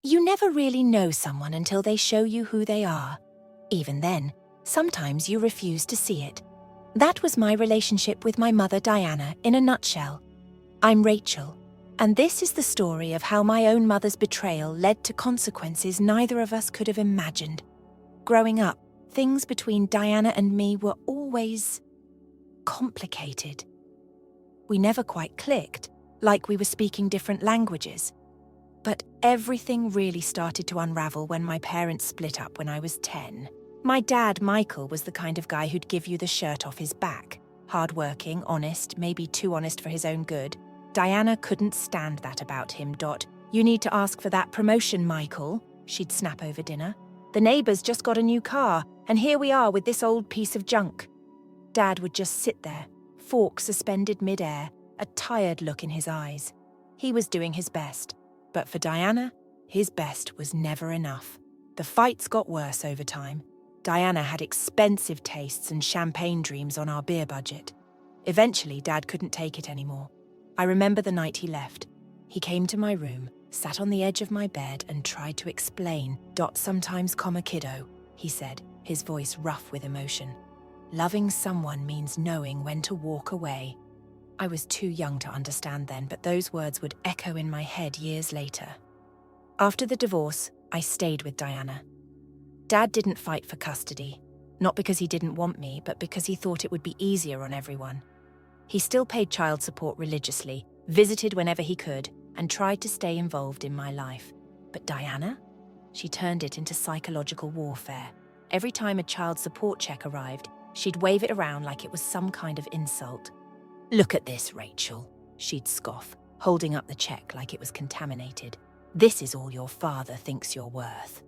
You never really know someone until they show you who they are. Even then, sometimes you refuse to see it. That was my relationship with my mother Diana in a nutshell. I'm Rachel, and this is the story of how my own mother's betrayal led to consequences neither of us could have imagined. Growing up, things between Diana and me were always complicated. We never quite clicked, like we were speaking different languages. But everything really started to unravel when my parents split up when I was 10. My dad, Michael, was the kind of guy who'd give you the shirt off his back. Hardworking, honest, maybe too honest for his own good. Diana couldn't stand that about him. You need to ask for that promotion, Michael, she'd snap over dinner. The neighbours just got a new car, and here we are with this old piece of junk. Dad would just sit there, fork suspended mid-air, a tired look in his eyes. He was doing his best. But for Diana, his best was never enough. The fights got worse over time. Diana had expensive tastes and champagne dreams on our beer budget. Eventually, Dad couldn't take it anymore. I remember the night he left. He came to my room, sat on the edge of my bed and tried to explain. Sometimes, kiddo, he said, his voice rough with emotion. Loving someone means knowing when to walk away. I was too young to understand then, but those words would echo in my head years later. After the divorce, I stayed with Diana. Dad didn't fight for custody, not because he didn't want me, but because he thought it would be easier on everyone. He still paid child support religiously, visited whenever he could, and tried to stay involved in my life. But Diana? She turned it into psychological warfare. Every time a child support check arrived, she'd wave it around like it was some kind of insult. "Look at this, Rachel," she'd scoff, holding up the check like it was contaminated. "This is all your father thinks you're worth."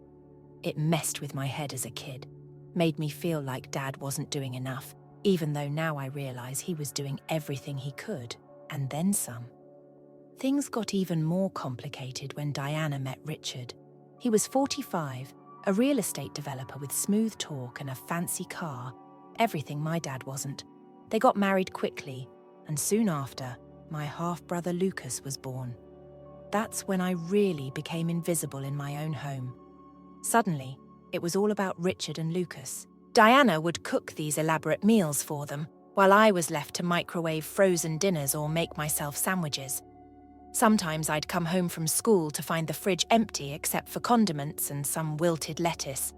It messed with my head as a kid, made me feel like Dad wasn't doing enough, even though now I realize he was doing everything he could, and then some. Things got even more complicated when Diana met Richard. He was 45, a real estate developer with smooth talk and a fancy car, everything my dad wasn't. They got married quickly, and soon after, my half-brother Lucas was born. That's when I really became invisible in my own home. Suddenly, it was all about Richard and Lucas. Diana would cook these elaborate meals for them, while I was left to microwave frozen dinners or make myself sandwiches. Sometimes I'd come home from school to find the fridge empty except for condiments and some wilted lettuce.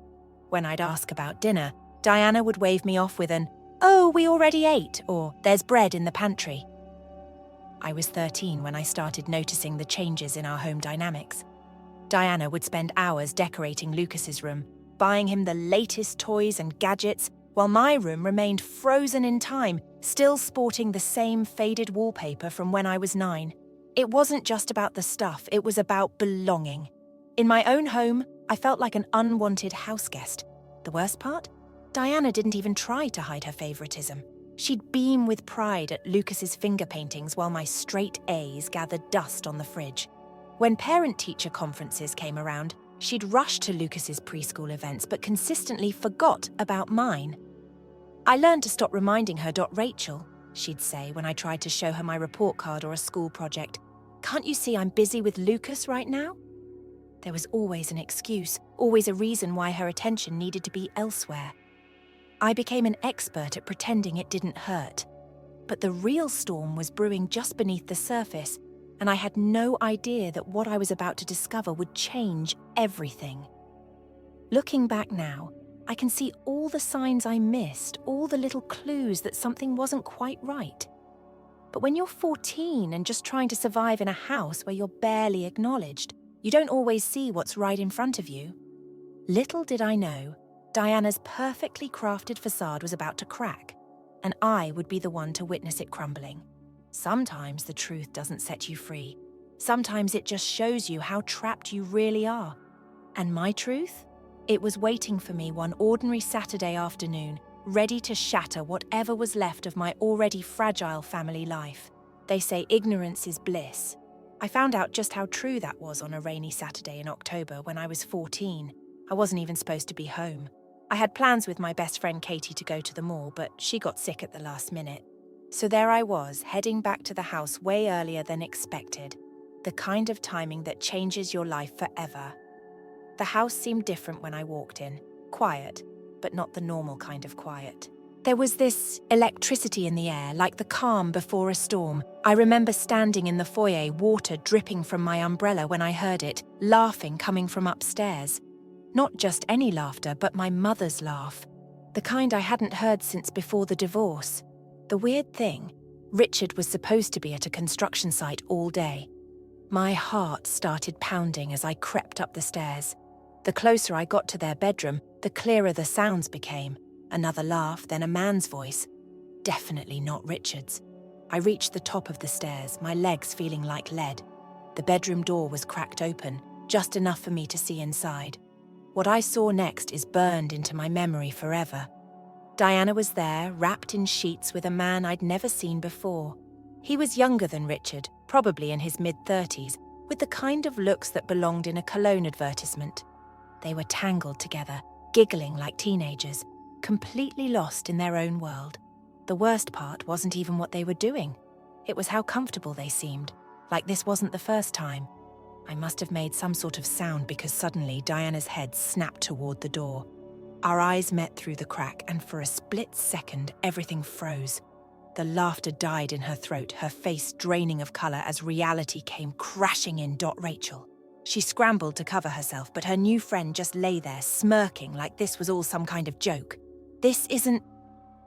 When I'd ask about dinner, Diana would wave me off with an, "Oh, we already ate," or "There's bread in the pantry." I was 13 when I started noticing the changes in our home dynamics. Diana would spend hours decorating Lucas's room, buying him the latest toys and gadgets, while my room remained frozen in time, still sporting the same faded wallpaper from when I was 9. It wasn't just about the stuff, it was about belonging. In my own home, I felt like an unwanted houseguest. The worst part? Diana didn't even try to hide her favoritism. She'd beam with pride at Lucas's finger paintings while my straight A's gathered dust on the fridge. When parent-teacher conferences came around, she'd rush to Lucas's preschool events but consistently forgot about mine. "I learned to stop reminding her, Rachel," she'd say when I tried to show her my report card or a school project. "Can't you see I'm busy with Lucas right now?" There was always an excuse, always a reason why her attention needed to be elsewhere. I became an expert at pretending it didn't hurt. But the real storm was brewing just beneath the surface, and I had no idea that what I was about to discover would change everything. Looking back now, I can see all the signs I missed, all the little clues that something wasn't quite right. But when you're 14 and just trying to survive in a house where you're barely acknowledged, you don't always see what's right in front of you. Little did I know, Diana's perfectly crafted facade was about to crack, and I would be the one to witness it crumbling. Sometimes the truth doesn't set you free. Sometimes it just shows you how trapped you really are. And my truth? It was waiting for me one ordinary Saturday afternoon, ready to shatter whatever was left of my already fragile family life. They say ignorance is bliss. I found out just how true that was on a rainy Saturday in October when I was 14. I wasn't even supposed to be home. I had plans with my best friend Katie to go to the mall, but she got sick at the last minute. So there I was, heading back to the house way earlier than expected. The kind of timing that changes your life forever. The house seemed different when I walked in. Quiet, but not the normal kind of quiet. There was this electricity in the air, like the calm before a storm. I remember standing in the foyer, water dripping from my umbrella when I heard it, laughing coming from upstairs. Not just any laughter, but my mother's laugh. The kind I hadn't heard since before the divorce. The weird thing, Richard was supposed to be at a construction site all day. My heart started pounding as I crept up the stairs. The closer I got to their bedroom, the clearer the sounds became. Another laugh, then a man's voice. Definitely not Richard's. I reached the top of the stairs, my legs feeling like lead. The bedroom door was cracked open, just enough for me to see inside. What I saw next is burned into my memory forever. Diana was there, wrapped in sheets with a man I'd never seen before. He was younger than Richard, probably in his mid-30s, with the kind of looks that belonged in a cologne advertisement. They were tangled together, giggling like teenagers, completely lost in their own world. The worst part wasn't even what they were doing. It was how comfortable they seemed, like this wasn't the first time. I must have made some sort of sound because suddenly Diana's head snapped toward the door. Our eyes met through the crack, and for a split second, everything froze. The laughter died in her throat, her face draining of colour as reality came crashing in. Rachel. She scrambled to cover herself, but her new friend just lay there, smirking like this was all some kind of joke. This isn't...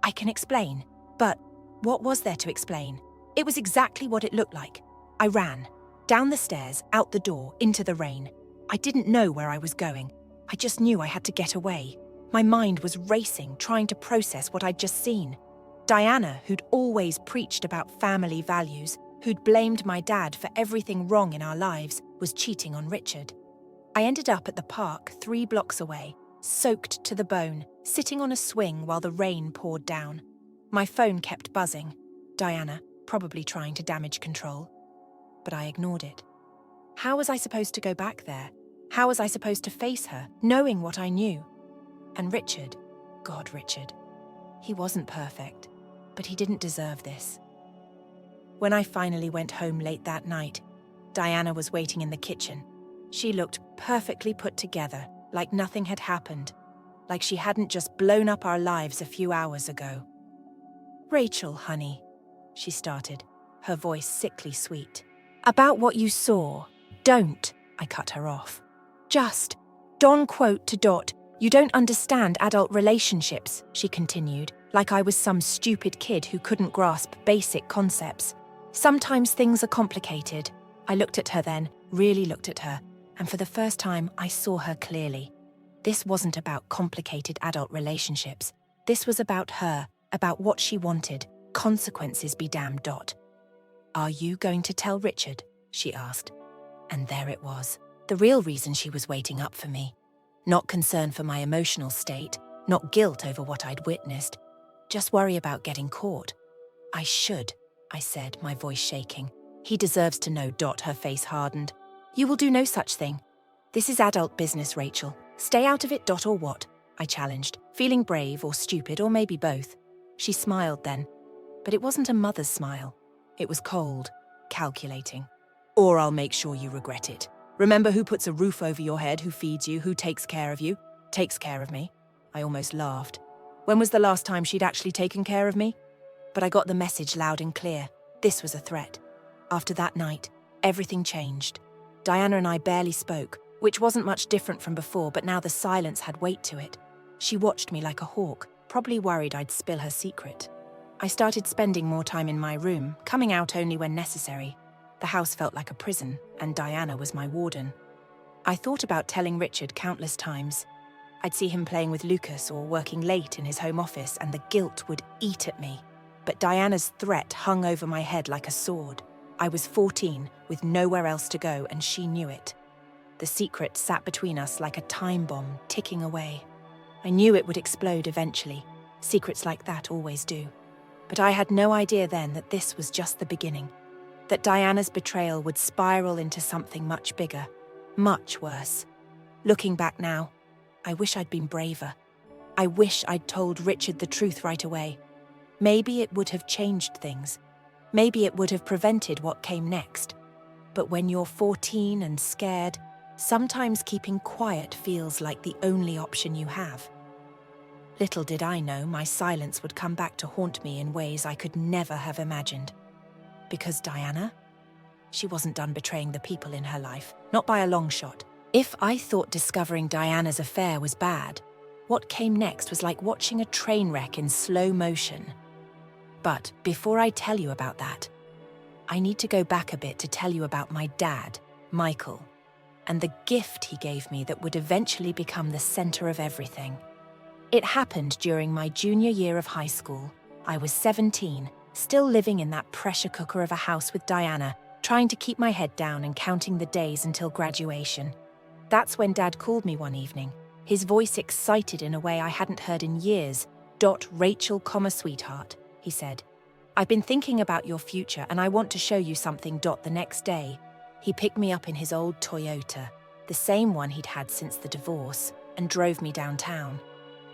I can explain. But what was there to explain? It was exactly what it looked like. I ran. Down the stairs, out the door, into the rain. I didn't know where I was going. I just knew I had to get away. My mind was racing, trying to process what I'd just seen. Diana, who'd always preached about family values, who'd blamed my dad for everything wrong in our lives, was cheating on Richard. I ended up at the park 3 blocks away, soaked to the bone, sitting on a swing while the rain poured down. My phone kept buzzing. Diana, probably trying to damage control. But I ignored it. How was I supposed to go back there? How was I supposed to face her, knowing what I knew? And Richard, God, Richard. He wasn't perfect, but he didn't deserve this. When I finally went home late that night, Diana was waiting in the kitchen. She looked perfectly put together, like nothing had happened, like she hadn't just blown up our lives a few hours ago. "Rachel, honey," she started, her voice sickly sweet. "About what you saw, don't," I cut her off. "Just, don't quote to dot, you don't understand adult relationships," she continued, like I was some stupid kid who couldn't grasp basic concepts. "Sometimes things are complicated." I looked at her then, really looked at her, and for the first time I saw her clearly. This wasn't about complicated adult relationships. This was about her, about what she wanted. Consequences be damned. "Are you going to tell Richard?" she asked. And there it was, the real reason she was waiting up for me. Not concern for my emotional state, not guilt over what I'd witnessed, just worry about getting caught. "I should," I said, my voice shaking. "He deserves to know." Her face hardened. "You will do no such thing. This is adult business, Rachel. Stay out of it. Or what?" I challenged, feeling brave or stupid or maybe both. She smiled then, but it wasn't a mother's smile. It was cold, calculating. "Or I'll make sure you regret it. Remember who puts a roof over your head, who feeds you, who takes care of you? Takes care of me." I almost laughed. When was the last time she'd actually taken care of me? But I got the message loud and clear. This was a threat. After that night, everything changed. Diana and I barely spoke, which wasn't much different from before, but now the silence had weight to it. She watched me like a hawk, probably worried I'd spill her secret. I started spending more time in my room, coming out only when necessary. The house felt like a prison, and Diana was my warden. I thought about telling Richard countless times. I'd see him playing with Lucas or working late in his home office, and the guilt would eat at me. But Diana's threat hung over my head like a sword. I was 14, with nowhere else to go, and she knew it. The secret sat between us like a time bomb ticking away. I knew it would explode eventually. Secrets like that always do. But I had no idea then that this was just the beginning. That Diana's betrayal would spiral into something much bigger, much worse. Looking back now, I wish I'd been braver. I wish I'd told Richard the truth right away. Maybe it would have changed things. Maybe it would have prevented what came next. But when you're 14 and scared, Sometimes keeping quiet feels like the only option you have. Little did I know my silence would come back to haunt me in ways I could never have imagined. Because Diana? She wasn't done betraying the people in her life, not by a long shot. If I thought discovering Diana's affair was bad, what came next was like watching a train wreck in slow motion. But before I tell you about that, I need to go back a bit to tell you about my dad, Michael, and the gift he gave me that would eventually become the center of everything. It happened during my junior year of high school. I was 17, still living in that pressure cooker of a house with Diana, trying to keep my head down and counting the days until graduation. That's when Dad called me one evening, his voice excited in a way I hadn't heard in years. Rachel, sweetheart, he said. I've been thinking about your future and I want to show you something. The next day, he picked me up in his old Toyota, the same one he'd had since the divorce, and drove me downtown.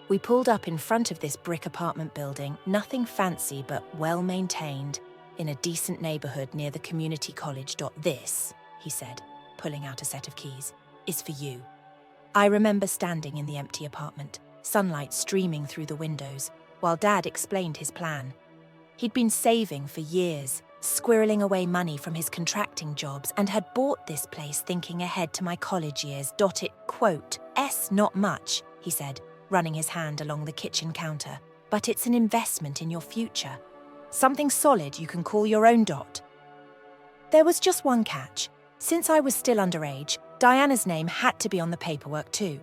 We pulled up in front of this brick apartment building, nothing fancy but well-maintained, in a decent neighborhood near the community college. This, he said, pulling out a set of keys, is for you. I remember standing in the empty apartment, sunlight streaming through the windows, while Dad explained his plan. He'd been saving for years, squirreling away money from his contracting jobs, and had bought this place thinking ahead to my college years. It, quote, not much, he said, running his hand along the kitchen counter, but it's an investment in your future. Something solid you can call your own. There was just one catch. Since I was still underage, Diana's name had to be on the paperwork too.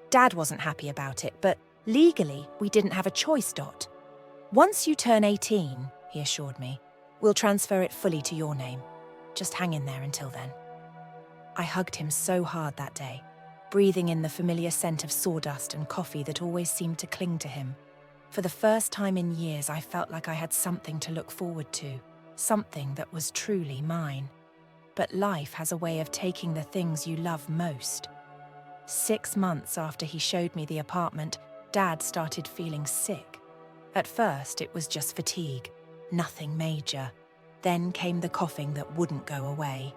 Dad wasn't happy about it, but legally, we didn't have a choice. Once you turn 18, he assured me, we'll transfer it fully to your name. Just hang in there until then. I hugged him so hard that day, breathing in the familiar scent of sawdust and coffee that always seemed to cling to him. For the first time in years, I felt like I had something to look forward to, something that was truly mine. But life has a way of taking the things you love most. 6 months after he showed me the apartment, Dad started feeling sick. At first, it was just fatigue, nothing major. Then came the coughing that wouldn't go away.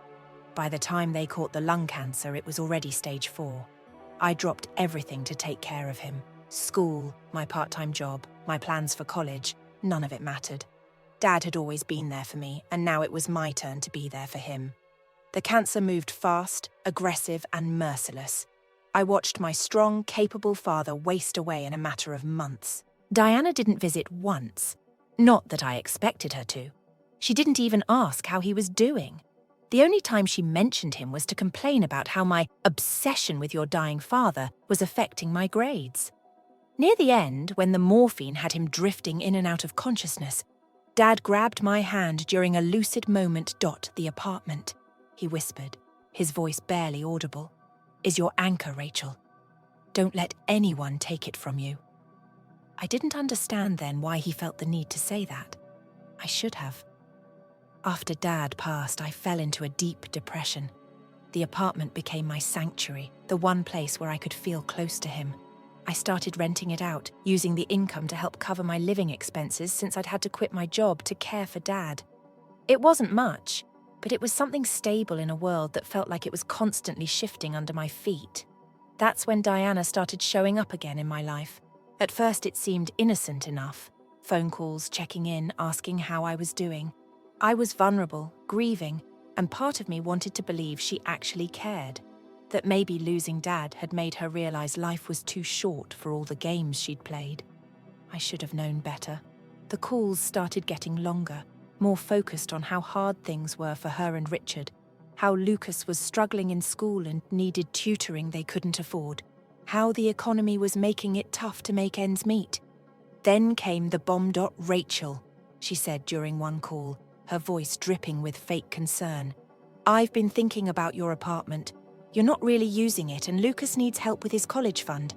By the time they caught the lung cancer, it was already stage 4. I dropped everything to take care of him. School, my part-time job, my plans for college, none of it mattered. Dad had always been there for me, and now it was my turn to be there for him. The cancer moved fast, aggressive, and merciless. I watched my strong, capable father waste away in a matter of months. Diana didn't visit once. Not that I expected her to. She didn't even ask how he was doing. The only time she mentioned him was to complain about how my obsession with your dying father was affecting my grades. Near the end, when the morphine had him drifting in and out of consciousness, Dad grabbed my hand during a lucid moment. The apartment, he whispered, his voice barely audible, is your anchor, Rachel. Don't let anyone take it from you. I didn't understand then why he felt the need to say that. I should have. After Dad passed, I fell into a deep depression. The apartment became my sanctuary, the one place where I could feel close to him. I started renting it out, using the income to help cover my living expenses since I'd had to quit my job to care for Dad. It wasn't much, but it was something stable in a world that felt like it was constantly shifting under my feet. That's when Diana started showing up again in my life. At first it seemed innocent enough. Phone calls, checking in, asking how I was doing. I was vulnerable, grieving, and part of me wanted to believe she actually cared. That maybe losing Dad had made her realize life was too short for all the games she'd played. I should have known better. The calls started getting longer, more focused on how hard things were for her and Richard, how Lucas was struggling in school and needed tutoring they couldn't afford, how the economy was making it tough to make ends meet. Then came the bomb. Rachel, she said during one call, her voice dripping with fake concern. I've been thinking about your apartment. You're not really using it, and Lucas needs help with his college fund.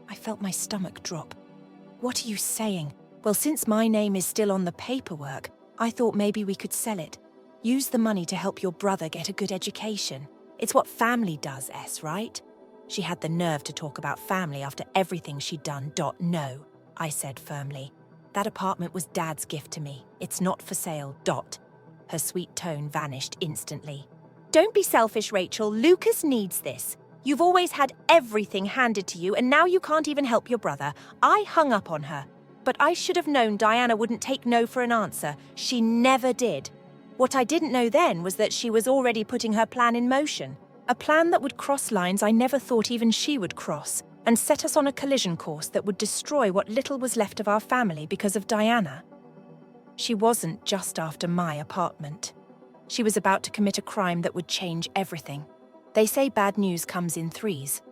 I felt my stomach drop. What are you saying? Well, since my name is still on the paperwork, I thought maybe we could sell it. Use the money to help your brother get a good education. It's what family does, right? She had the nerve to talk about family after everything she'd done. No, I said firmly. That apartment was Dad's gift to me. It's not for sale. Her sweet tone vanished instantly. Don't be selfish, Rachel. Lucas needs this. You've always had everything handed to you, and now you can't even help your brother. I hung up on her. But I should have known Diana wouldn't take no for an answer. She never did. What I didn't know then was that she was already putting her plan in motion. A plan that would cross lines I never thought even she would cross, and set us on a collision course that would destroy what little was left of our family because of Diana. She wasn't just after my apartment. She was about to commit a crime that would change everything. They say bad news comes in threes.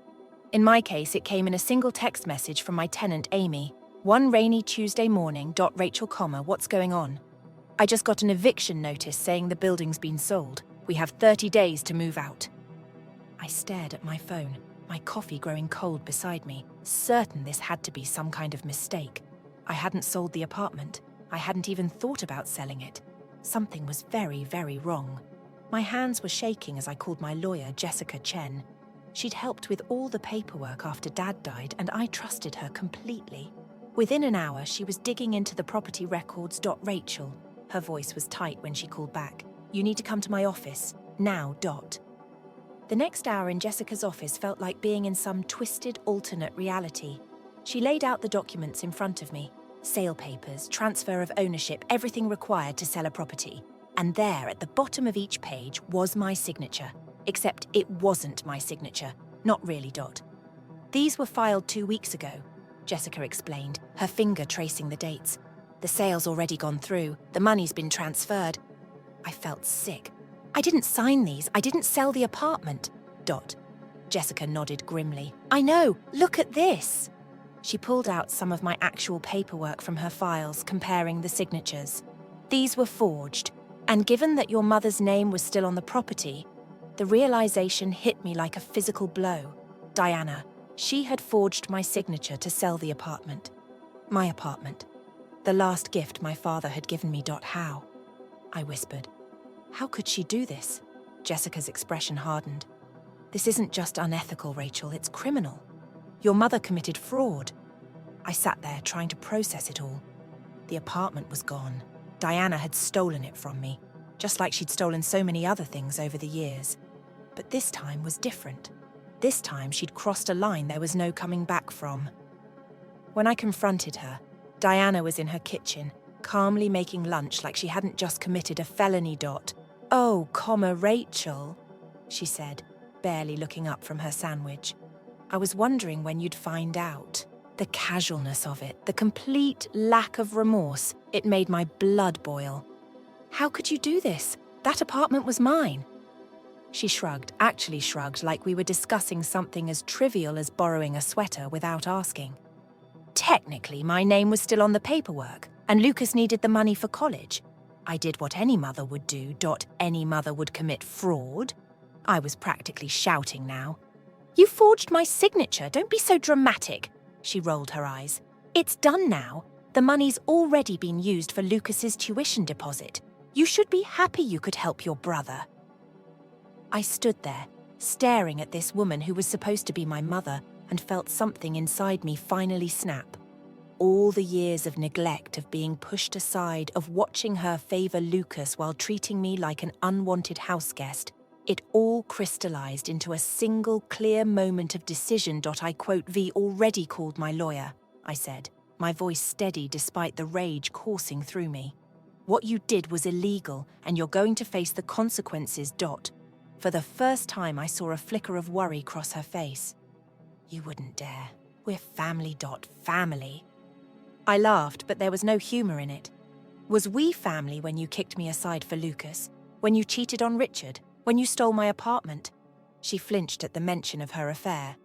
In my case, it came in a single text message from my tenant, Amy. One rainy Tuesday morning, Rachel, what's going on? I just got an eviction notice saying the building's been sold. We have 30 days to move out. I stared at my phone, my coffee growing cold beside me, certain this had to be some kind of mistake. I hadn't sold the apartment. I hadn't even thought about selling it. Something was very, very wrong. My hands were shaking as I called my lawyer, Jessica Chen. She'd helped with all the paperwork after Dad died, and I trusted her completely. Within an hour, she was digging into the property records. Rachel. Her voice was tight when she called back. You need to come to my office. Now. The next hour in Jessica's office felt like being in some twisted, alternate reality. She laid out the documents in front of me. Sale papers, transfer of ownership, everything required to sell a property. And there, at the bottom of each page, was my signature. Except it wasn't my signature. Not really. These were filed 2 weeks ago, Jessica explained, her finger tracing the dates. The sale's already gone through. The money's been transferred. I felt sick. I didn't sign these. I didn't sell the apartment. Jessica nodded grimly. I know. Look at this. She pulled out some of my actual paperwork from her files, comparing the signatures. These were forged, and given that your mother's name was still on the property, the realization hit me like a physical blow. Diana, she had forged my signature to sell the apartment. My apartment. The last gift my father had given me. How? I whispered. How could she do this? Jessica's expression hardened. This isn't just unethical, Rachel, it's criminal. Your mother committed fraud. I sat there trying to process it all. The apartment was gone. Diana had stolen it from me, just like she'd stolen so many other things over the years. But this time was different. This time she'd crossed a line there was no coming back from. When I confronted her, Diana was in her kitchen, calmly making lunch like she hadn't just committed a felony. Oh, Rachel, she said, barely looking up from her sandwich. I was wondering when you'd find out. The casualness of it, the complete lack of remorse, it made my blood boil. How could you do this? That apartment was mine. She shrugged, actually shrugged, like we were discussing something as trivial as borrowing a sweater without asking. Technically, my name was still on the paperwork, and Lucas needed the money for college. I did what any mother would do. Any mother would commit fraud. I was practically shouting now. You forged my signature, don't be so dramatic. She rolled her eyes. It's done now. The money's already been used for Lucas's tuition deposit. You should be happy you could help your brother. I stood there, staring at this woman who was supposed to be my mother, and felt something inside me finally snap. All the years of neglect, of being pushed aside, of watching her favor Lucas while treating me like an unwanted houseguest, it all crystallized into a single clear moment of decision. I quote V already called my lawyer, I said, my voice steady despite the rage coursing through me. What you did was illegal, and you're going to face the consequences. For the first time, I saw a flicker of worry cross her face. You wouldn't dare. We're family. Family. I laughed, but there was no humor in it. Was we family when you kicked me aside for Lucas? When you cheated on Richard? When you stole my apartment? She flinched at the mention of her affair.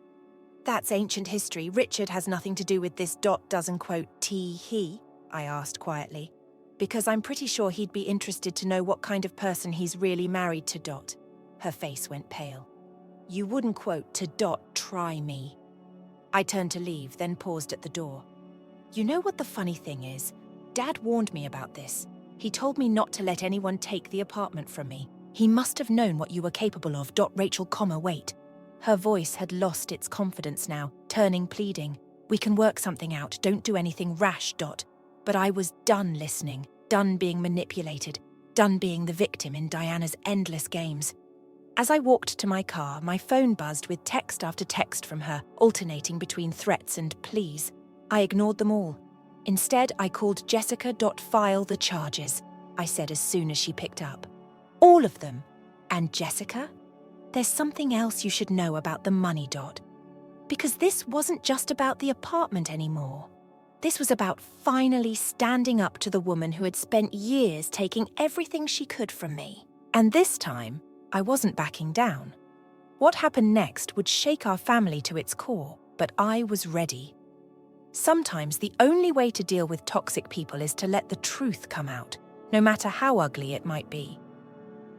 That's ancient history. Richard has nothing to do with this. Doesn't quote he? I asked quietly. Because I'm pretty sure he'd be interested to know what kind of person he's really married to. Her face went pale. You wouldn't quote to try me. I turned to leave, then paused at the door. You know what the funny thing is? Dad warned me about this. He told me not to let anyone take the apartment from me. He must have known what you were capable of. Rachel, wait. Her voice had lost its confidence now, turning pleading. We can work something out. Don't do anything rash. But I was done listening, done being manipulated, done being the victim in Diana's endless games. As I walked to my car, my phone buzzed with text after text from her, alternating between threats and pleas. I ignored them all. Instead, I called Jessica. File the charges, I said as soon as she picked up. All of them. And Jessica? There's something else you should know about the money. Because this wasn't just about the apartment anymore. This was about finally standing up to the woman who had spent years taking everything she could from me. And this time, I wasn't backing down. What happened next would shake our family to its core, but I was ready. Sometimes the only way to deal with toxic people is to let the truth come out, no matter how ugly it might be.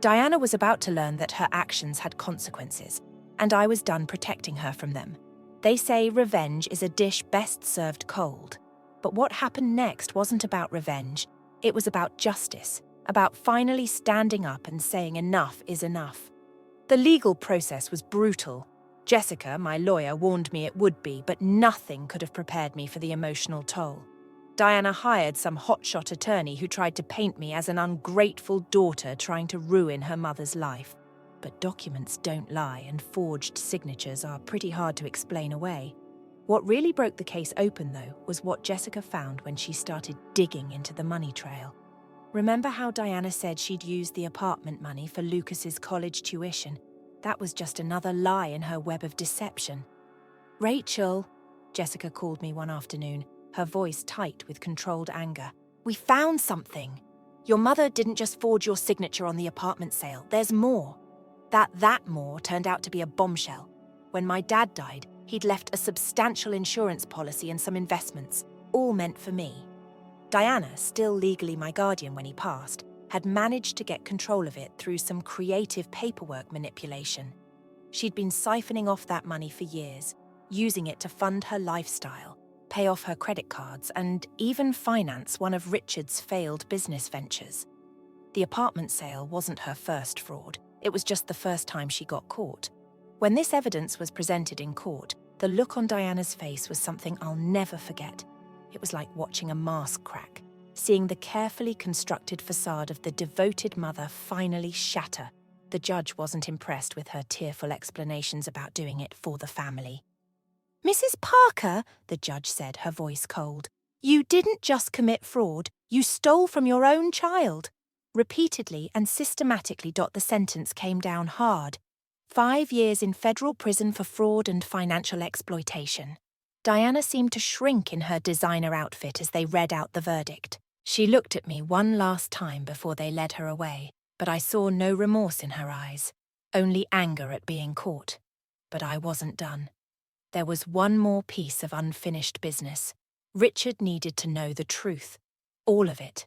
Diana was about to learn that her actions had consequences, and I was done protecting her from them. They say revenge is a dish best served cold. But what happened next wasn't about revenge. It was about justice, about finally standing up and saying enough is enough. The legal process was brutal. Jessica, my lawyer, warned me it would be, but nothing could have prepared me for the emotional toll. Diana hired some hotshot attorney who tried to paint me as an ungrateful daughter trying to ruin her mother's life. But documents don't lie, and forged signatures are pretty hard to explain away. What really broke the case open, though, was what Jessica found when she started digging into the money trail. Remember how Diana said she'd used the apartment money for Lucas's college tuition? That was just another lie in her web of deception. "Rachel," Jessica called me one afternoon, her voice tight with controlled anger. "We found something. Your mother didn't just forge your signature on the apartment sale. There's more." That more turned out to be a bombshell. When my dad died, he'd left a substantial insurance policy and some investments, all meant for me. Diana, still legally my guardian when he passed, had managed to get control of it through some creative paperwork manipulation. She'd been siphoning off that money for years, using it to fund her lifestyle, pay off her credit cards, and even finance one of Richard's failed business ventures. The apartment sale wasn't her first fraud. It was just the first time she got caught. When this evidence was presented in court, the look on Diana's face was something I'll never forget. It was like watching a mask crack, seeing the carefully constructed facade of the devoted mother finally shatter. The judge wasn't impressed with her tearful explanations about doing it for the family. "Mrs. Parker," the judge said, her voice cold, "you didn't just commit fraud, you stole from your own child." Repeatedly and systematically, the sentence came down hard. 5 years in federal prison for fraud and financial exploitation. Diana seemed to shrink in her designer outfit as they read out the verdict. She looked at me one last time before they led her away, but I saw no remorse in her eyes, only anger at being caught. But I wasn't done. There was one more piece of unfinished business. Richard needed to know the truth. All of it.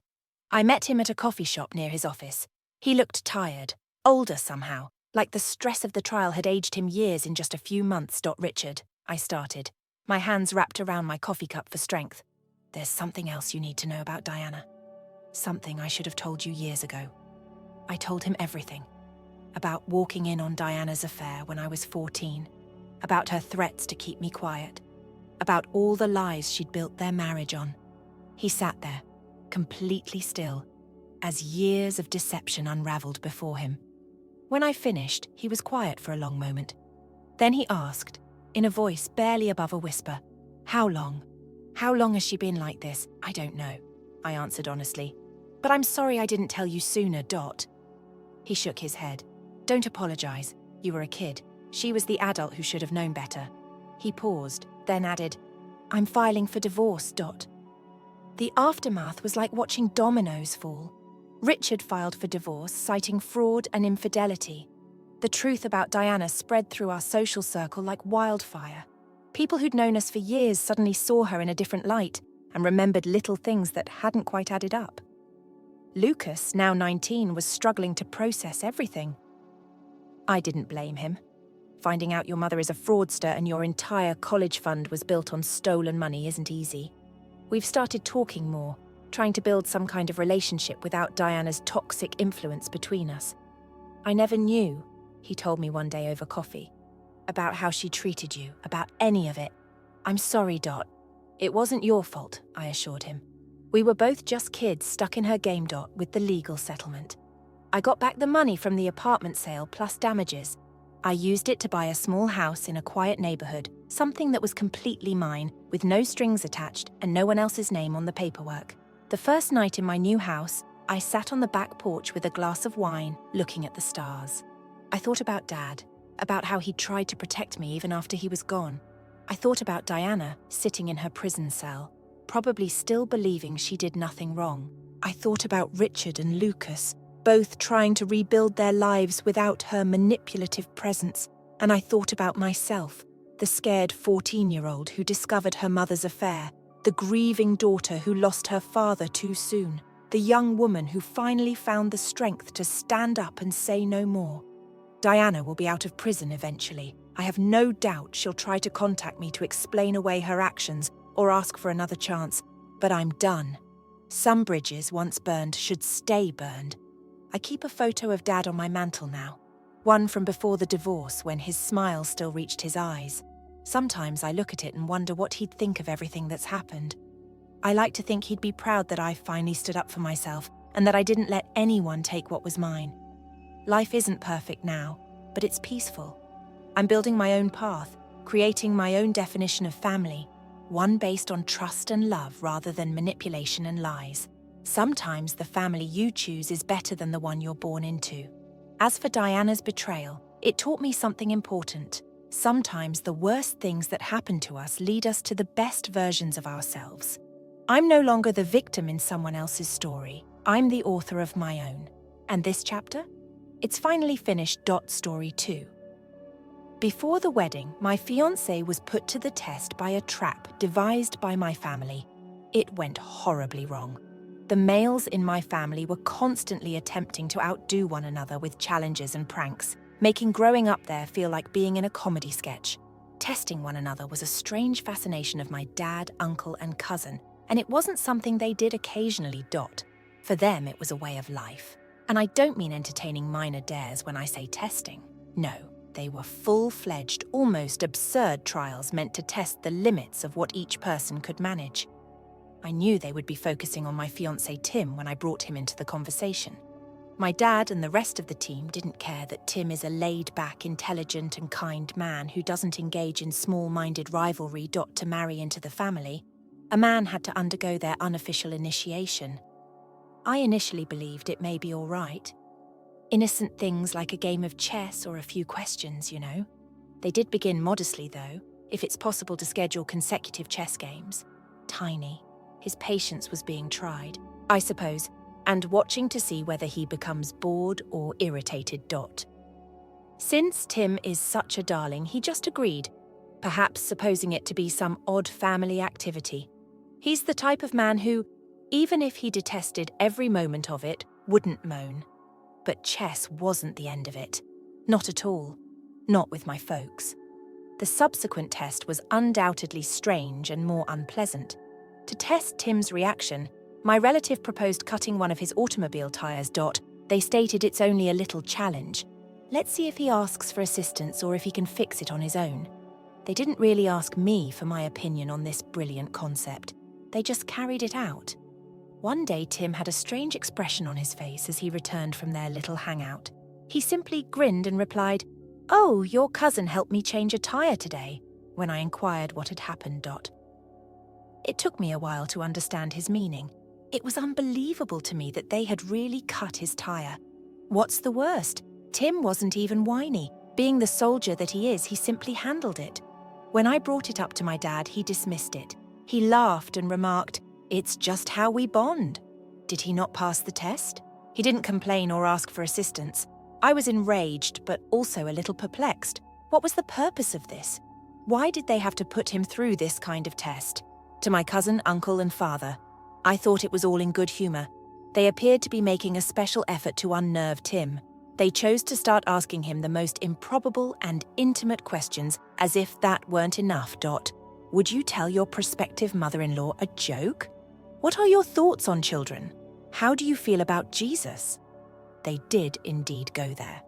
I met him at a coffee shop near his office. He looked tired, older somehow, like the stress of the trial had aged him years in just a few months. "Richard," I started, my hands wrapped around my coffee cup for strength. "There's something else you need to know about Diana. Something I should have told you years ago." I told him everything. About walking in on Diana's affair when I was 14. About her threats to keep me quiet. About all the lies she'd built their marriage on. He sat there, completely still, as years of deception unraveled before him. When I finished, he was quiet for a long moment. Then he asked, in a voice barely above a whisper, "How long? How long has she been like this?" "I don't know," I answered honestly. "But I'm sorry I didn't tell you sooner. He shook his head. "Don't apologize. You were a kid. She was the adult who should have known better." He paused, then added, "I'm filing for divorce. The aftermath was like watching dominoes fall. Richard filed for divorce, citing fraud and infidelity. The truth about Diana spread through our social circle like wildfire. People who'd known us for years suddenly saw her in a different light and remembered little things that hadn't quite added up. Lucas, now 19, was struggling to process everything. I didn't blame him. Finding out your mother is a fraudster and your entire college fund was built on stolen money isn't easy. We've started talking more, trying to build some kind of relationship without Diana's toxic influence between us. "I never knew," he told me one day over coffee, "about how she treated you, about any of it. I'm sorry, It wasn't your fault," I assured him. "We were both just kids stuck in her game, with the legal settlement." I got back the money from the apartment sale plus damages. I used it to buy a small house in a quiet neighborhood, something that was completely mine, with no strings attached and no one else's name on the paperwork. The first night in my new house, I sat on the back porch with a glass of wine, looking at the stars. I thought about Dad, about how he'd tried to protect me even after he was gone. I thought about Diana, sitting in her prison cell, probably still believing she did nothing wrong. I thought about Richard and Lucas, both trying to rebuild their lives without her manipulative presence. And I thought about myself, the scared 14-year-old who discovered her mother's affair, the grieving daughter who lost her father too soon, the young woman who finally found the strength to stand up and say no more. Diana will be out of prison eventually. I have no doubt she'll try to contact me to explain away her actions or ask for another chance, but I'm done. Some bridges once burned should stay burned. I keep a photo of Dad on my mantle now, one from before the divorce when his smile still reached his eyes. Sometimes I look at it and wonder what he'd think of everything that's happened. I like to think he'd be proud that I finally stood up for myself and that I didn't let anyone take what was mine. Life isn't perfect now, but it's peaceful. I'm building my own path, creating my own definition of family, one based on trust and love rather than manipulation and lies. Sometimes the family you choose is better than the one you're born into. As for Diana's betrayal, it taught me something important. Sometimes the worst things that happen to us lead us to the best versions of ourselves. I'm no longer the victim in someone else's story. I'm the author of my own. And this chapter? It's finally finished. Story 2. Before the wedding, my fiancé was put to the test by a trap devised by my family. It went horribly wrong. The males in my family were constantly attempting to outdo one another with challenges and pranks, making growing up there feel like being in a comedy sketch. Testing one another was a strange fascination of my dad, uncle, and cousin, and it wasn't something they did occasionally. For them, it was a way of life. And I don't mean entertaining minor dares when I say testing. No, they were full-fledged, almost absurd trials meant to test the limits of what each person could manage. I knew they would be focusing on my fiancé Tim when I brought him into the conversation. My dad and the rest of the team didn't care that Tim is a laid-back, intelligent and kind man who doesn't engage in small-minded rivalry. To marry into the family, a man had to undergo their unofficial initiation. I initially believed it may be all right. Innocent things like a game of chess or a few questions, you know. They did begin modestly, though, if it's possible to schedule consecutive chess games. Tiny. His patience was being tried, I suppose, and watching to see whether he becomes bored or irritated. Since Tim is such a darling, he just agreed, perhaps supposing it to be some odd family activity. He's the type of man who, even if he detested every moment of it, wouldn't moan. But chess wasn't the end of it. Not at all. Not with my folks. The subsequent test was undoubtedly strange and more unpleasant. To test Tim's reaction, my relative proposed cutting one of his automobile tires. They stated it's only a little challenge. Let's see if he asks for assistance or if he can fix it on his own. They didn't really ask me for my opinion on this brilliant concept. They just carried it out. One day Tim had a strange expression on his face as he returned from their little hangout. He simply grinned and replied, "Oh, your cousin helped me change a tire today," when I inquired what had happened. It took me a while to understand his meaning. It was unbelievable to me that they had really cut his tire. What's the worst? Tim wasn't even whiny. Being the soldier that he is, he simply handled it. When I brought it up to my dad, he dismissed it. He laughed and remarked, "It's just how we bond." Did he not pass the test? He didn't complain or ask for assistance. I was enraged, but also a little perplexed. What was the purpose of this? Why did they have to put him through this kind of test? To my cousin, uncle, and father, I thought it was all in good humor. They appeared to be making a special effort to unnerve Tim. They chose to start asking him the most improbable and intimate questions, as if that weren't enough. Would you tell your prospective mother-in-law a joke? What are your thoughts on children? How do you feel about Jesus? They did indeed go there.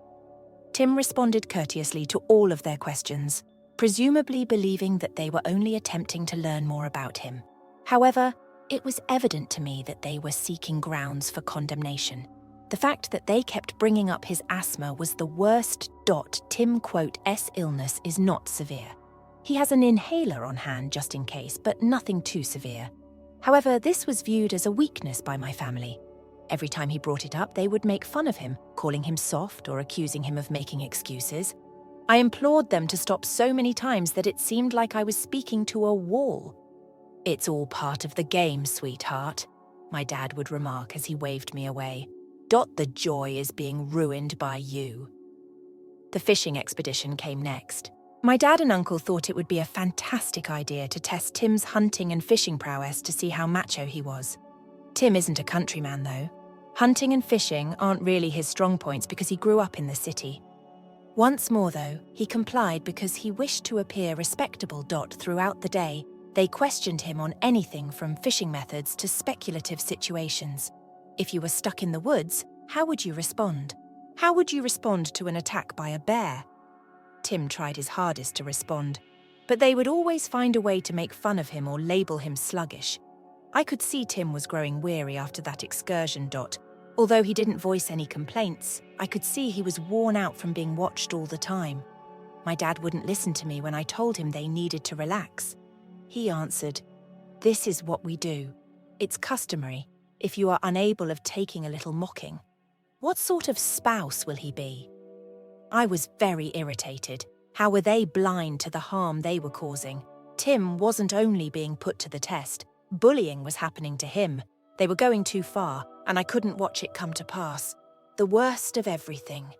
Tim responded courteously to all of their questions, presumably believing that they were only attempting to learn more about him. However, it was evident to me that they were seeking grounds for condemnation. The fact that they kept bringing up his asthma was the worst. Tim S illness is not severe. He has an inhaler on hand just in case, but nothing too severe. However, this was viewed as a weakness by my family. Every time he brought it up, they would make fun of him, calling him soft or accusing him of making excuses. I implored them to stop so many times that it seemed like I was speaking to a wall. "It's all part of the game, sweetheart," my dad would remark as he waved me away. "The joy is being ruined by you." The fishing expedition came next. My dad and uncle thought it would be a fantastic idea to test Tim's hunting and fishing prowess to see how macho he was. Tim isn't a countryman, though. Hunting and fishing aren't really his strong points because he grew up in the city. Once more, though, he complied because he wished to appear respectable. Throughout the day, they questioned him on anything from fishing methods to speculative situations. If you were stuck in the woods, how would you respond? How would you respond to an attack by a bear? Tim tried his hardest to respond, but they would always find a way to make fun of him or label him sluggish. I could see Tim was growing weary after that excursion. Although he didn't voice any complaints, I could see he was worn out from being watched all the time. My dad wouldn't listen to me when I told him they needed to relax. He answered, "This is what we do. It's customary, if you are unable of taking a little mocking. What sort of spouse will he be?" I was very irritated. How were they blind to the harm they were causing? Tim wasn't only being put to the test, bullying was happening to him. They were going too far, and I couldn't watch it come to pass. The worst of everything.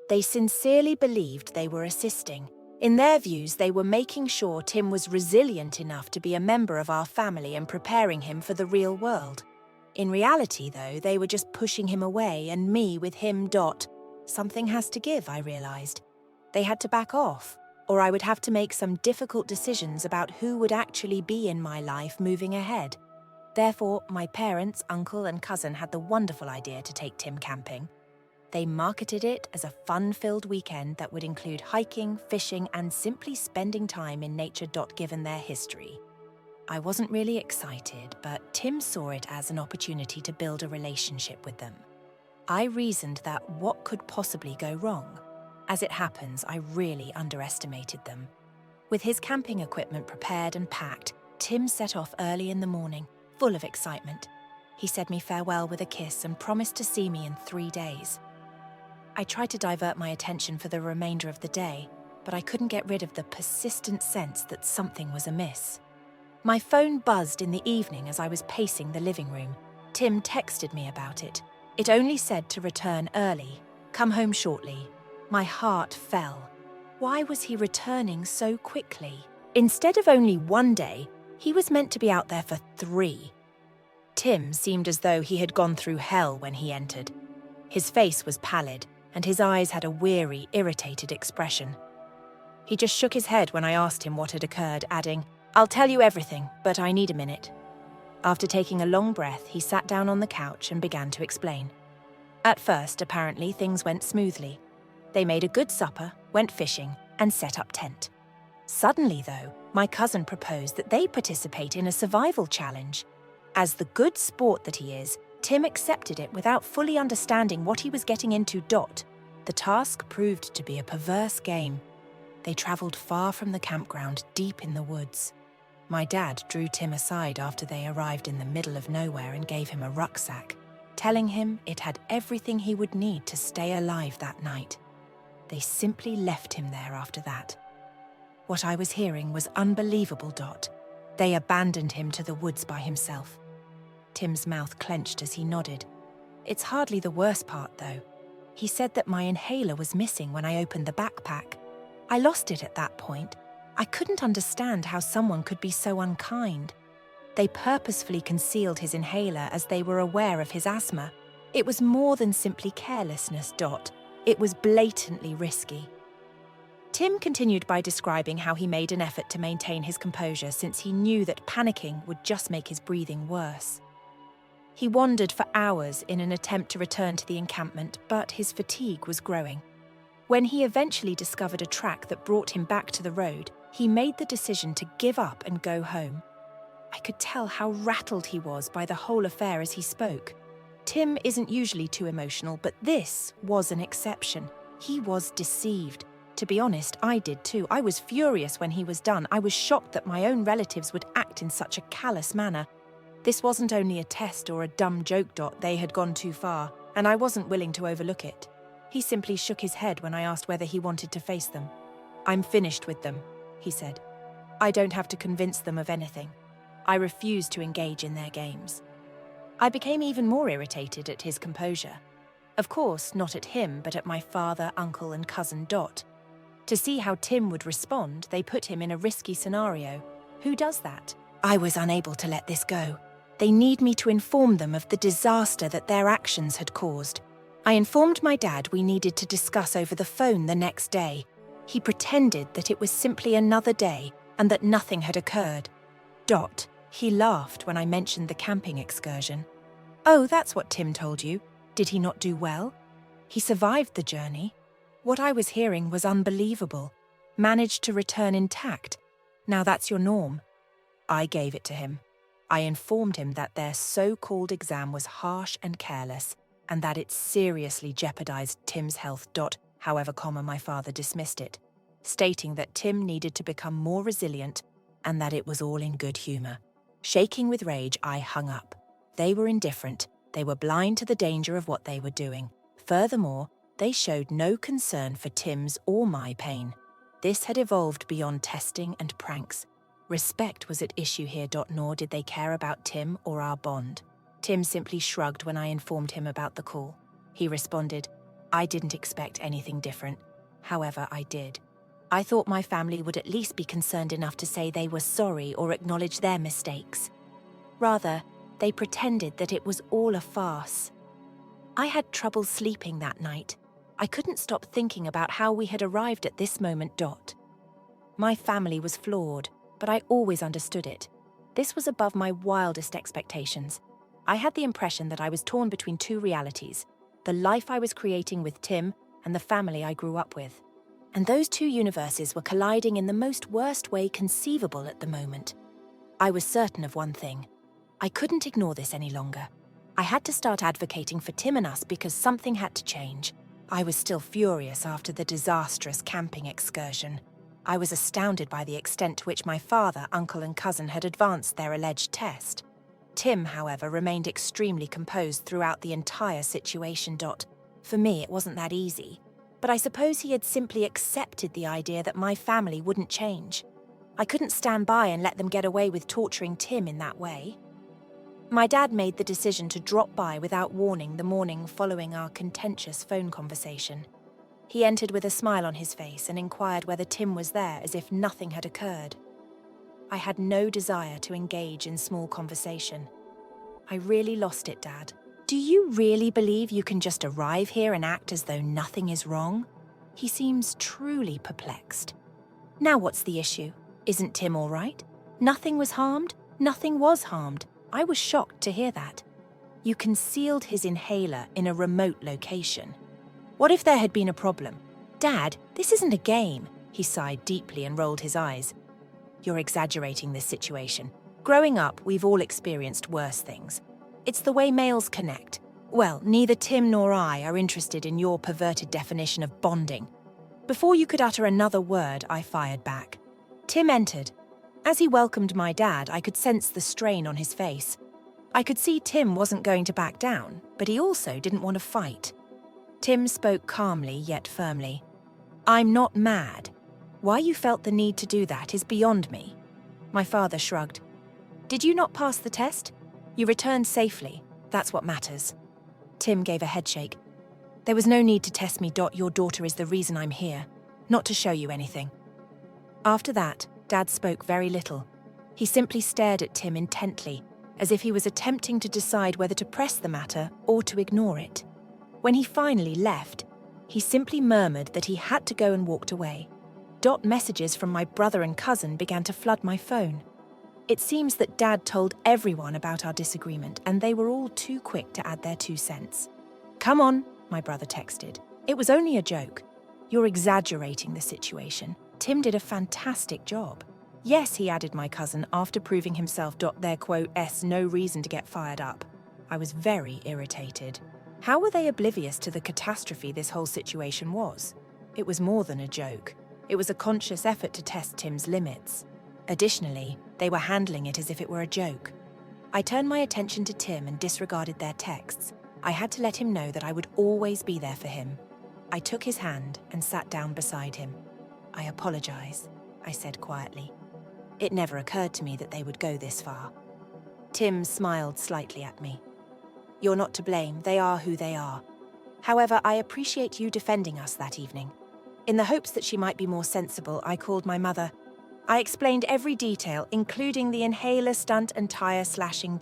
They sincerely believed they were assisting. In their views, they were making sure Tim was resilient enough to be a member of our family and preparing him for the real world. In reality, though, they were just pushing him away and me with him. Something has to give, I realised. They had to back off, or I would have to make some difficult decisions about who would actually be in my life moving ahead. Therefore, my parents, uncle and cousin had the wonderful idea to take Tim camping. They marketed it as a fun-filled weekend that would include hiking, fishing and simply spending time in nature. Given their history, I wasn't really excited, but Tim saw it as an opportunity to build a relationship with them. I reasoned that what could possibly go wrong? As it happens, I really underestimated them. With his camping equipment prepared and packed, Tim set off early in the morning, full of excitement. He said me farewell with a kiss and promised to see me in 3 days. I tried to divert my attention for the remainder of the day, but I couldn't get rid of the persistent sense that something was amiss. My phone buzzed in the evening as I was pacing the living room. Tim texted me about it. It only said to return early, come home shortly. My heart fell. Why was he returning so quickly? Instead of only 1 day, he was meant to be out there for 3. Tim seemed as though he had gone through hell when he entered. His face was pallid, and his eyes had a weary, irritated expression. He just shook his head when I asked him what had occurred, adding, "I'll tell you everything, but I need a minute." After taking a long breath, he sat down on the couch and began to explain. At first, apparently, things went smoothly. They made a good supper, went fishing, and set up tent. Suddenly, though, my cousin proposed that they participate in a survival challenge. As the good sport that he is, Tim accepted it without fully understanding what he was getting into. The task proved to be a perverse game. They travelled far from the campground, deep in the woods. My dad drew Tim aside after they arrived in the middle of nowhere and gave him a rucksack, telling him it had everything he would need to stay alive that night. They simply left him there after that. What I was hearing was unbelievable. They abandoned him to the woods by himself. Tim's mouth clenched as he nodded. It's hardly the worst part, though. He said that my inhaler was missing when I opened the backpack. I lost it at that point. I couldn't understand how someone could be so unkind. They purposefully concealed his inhaler as they were aware of his asthma. It was more than simply carelessness. It was blatantly risky. Tim continued by describing how he made an effort to maintain his composure since he knew that panicking would just make his breathing worse. He wandered for hours in an attempt to return to the encampment, but his fatigue was growing. When he eventually discovered a track that brought him back to the road, he made the decision to give up and go home. I could tell how rattled he was by the whole affair as he spoke. Tim isn't usually too emotional, but this was an exception. He was deceived. To be honest, I did too. I was furious when he was done. I was shocked that my own relatives would act in such a callous manner. This wasn't only a test or a dumb joke. They had gone too far, and I wasn't willing to overlook it. He simply shook his head when I asked whether he wanted to face them. "I'm finished with them," he said. "I don't have to convince them of anything. I refuse to engage in their games." I became even more irritated at his composure. Of course, not at him, but at my father, uncle, and cousin Dot. To see how Tim would respond, they put him in a risky scenario. Who does that? I was unable to let this go. They need me to inform them of the disaster that their actions had caused. I informed my dad we needed to discuss over the phone the next day. He pretended that it was simply another day and that nothing had occurred. Dot, he laughed when I mentioned the camping excursion. "Oh, that's what Tim told you. Did he not do well? He survived the journey." What I was hearing was unbelievable. Managed to return intact. Now that's your norm. I gave it to him. I informed him that their so-called exam was harsh and careless, and that it seriously jeopardized Tim's health. However, my father dismissed it, stating that Tim needed to become more resilient and that it was all in good humor. Shaking with rage, I hung up. They were indifferent. They were blind to the danger of what they were doing. Furthermore, they showed no concern for Tim's or my pain. This had evolved beyond testing and pranks. Respect was at issue here. Nor did they care about Tim or our bond. Tim simply shrugged when I informed him about the call. He responded, "I didn't expect anything different. However, I did. I thought my family would at least be concerned enough to say they were sorry or acknowledge their mistakes. Rather, they pretended that it was all a farce." I had trouble sleeping that night. I couldn't stop thinking about how we had arrived at this moment. My family was flawed, but I always understood it. This was above my wildest expectations. I had the impression that I was torn between two realities, the life I was creating with Tim and the family I grew up with. And those two universes were colliding in the most worst way conceivable at the moment. I was certain of one thing. I couldn't ignore this any longer. I had to start advocating for Tim and us because something had to change. I was still furious after the disastrous camping excursion. I was astounded by the extent to which my father, uncle, and cousin had advanced their alleged test. Tim, however, remained extremely composed throughout the entire situation. For me, it wasn't that easy, but I suppose he had simply accepted the idea that my family wouldn't change. I couldn't stand by and let them get away with torturing Tim in that way. My dad made the decision to drop by without warning the morning following our contentious phone conversation. He entered with a smile on his face and inquired whether Tim was there, as if nothing had occurred. I had no desire to engage in small conversation. "I really lost it, Dad. Do you really believe you can just arrive here and act as though nothing is wrong?" He seems truly perplexed. "Now what's the issue? Isn't Tim all right? Nothing was harmed? Nothing was harmed." I was shocked to hear that. "You concealed his inhaler in a remote location. What if there had been a problem? Dad, this isn't a game." He sighed deeply and rolled his eyes. "You're exaggerating this situation. Growing up, we've all experienced worse things. It's the way males connect. Well, neither Tim nor I are interested in your perverted definition of bonding." Before you could utter another word, I fired back. Tim entered. As he welcomed my dad, I could sense the strain on his face. I could see Tim wasn't going to back down, but he also didn't want to fight. Tim spoke calmly yet firmly. "I'm not mad. Why you felt the need to do that is beyond me." My father shrugged. "Did you not pass the test? You returned safely. That's what matters." Tim gave a headshake. "There was no need to test me. Your daughter is the reason I'm here, not to show you anything." After that, Dad spoke very little. He simply stared at Tim intently, as if he was attempting to decide whether to press the matter or to ignore it. When he finally left, he simply murmured that he had to go and walked away. Messages from my brother and cousin began to flood my phone. It seems that Dad told everyone about our disagreement, and they were all too quick to add their 2 cents. "Come on," my brother texted. "It was only a joke. You're exaggerating the situation. Tim did a fantastic job." "Yes," he added, my cousin, after proving himself. There, quote, "s no reason to get fired up." I was very irritated. How were they oblivious to the catastrophe this whole situation was? It was more than a joke. It was a conscious effort to test Tim's limits. Additionally, they were handling it as if it were a joke. I turned my attention to Tim and disregarded their texts. I had to let him know that I would always be there for him. I took his hand and sat down beside him. "I apologize," I said quietly. It never occurred to me that they would go this far. Tim smiled slightly at me. "You're not to blame, they are who they are. However, I appreciate you defending us that evening." In the hopes that she might be more sensible, I called my mother. I explained every detail, including the inhaler stunt and tire slashing.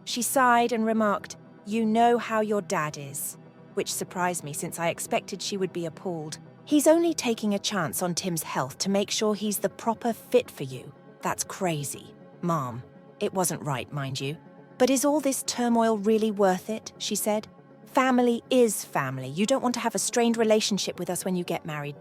She sighed and remarked, "You know how your dad is," which surprised me since I expected she would be appalled. "He's only taking a chance on Tim's health to make sure he's the proper fit for you. That's crazy, Mom." It wasn't right, mind you. "But is all this turmoil really worth it?" she said. "Family is family. You don't want to have a strained relationship with us when you get married.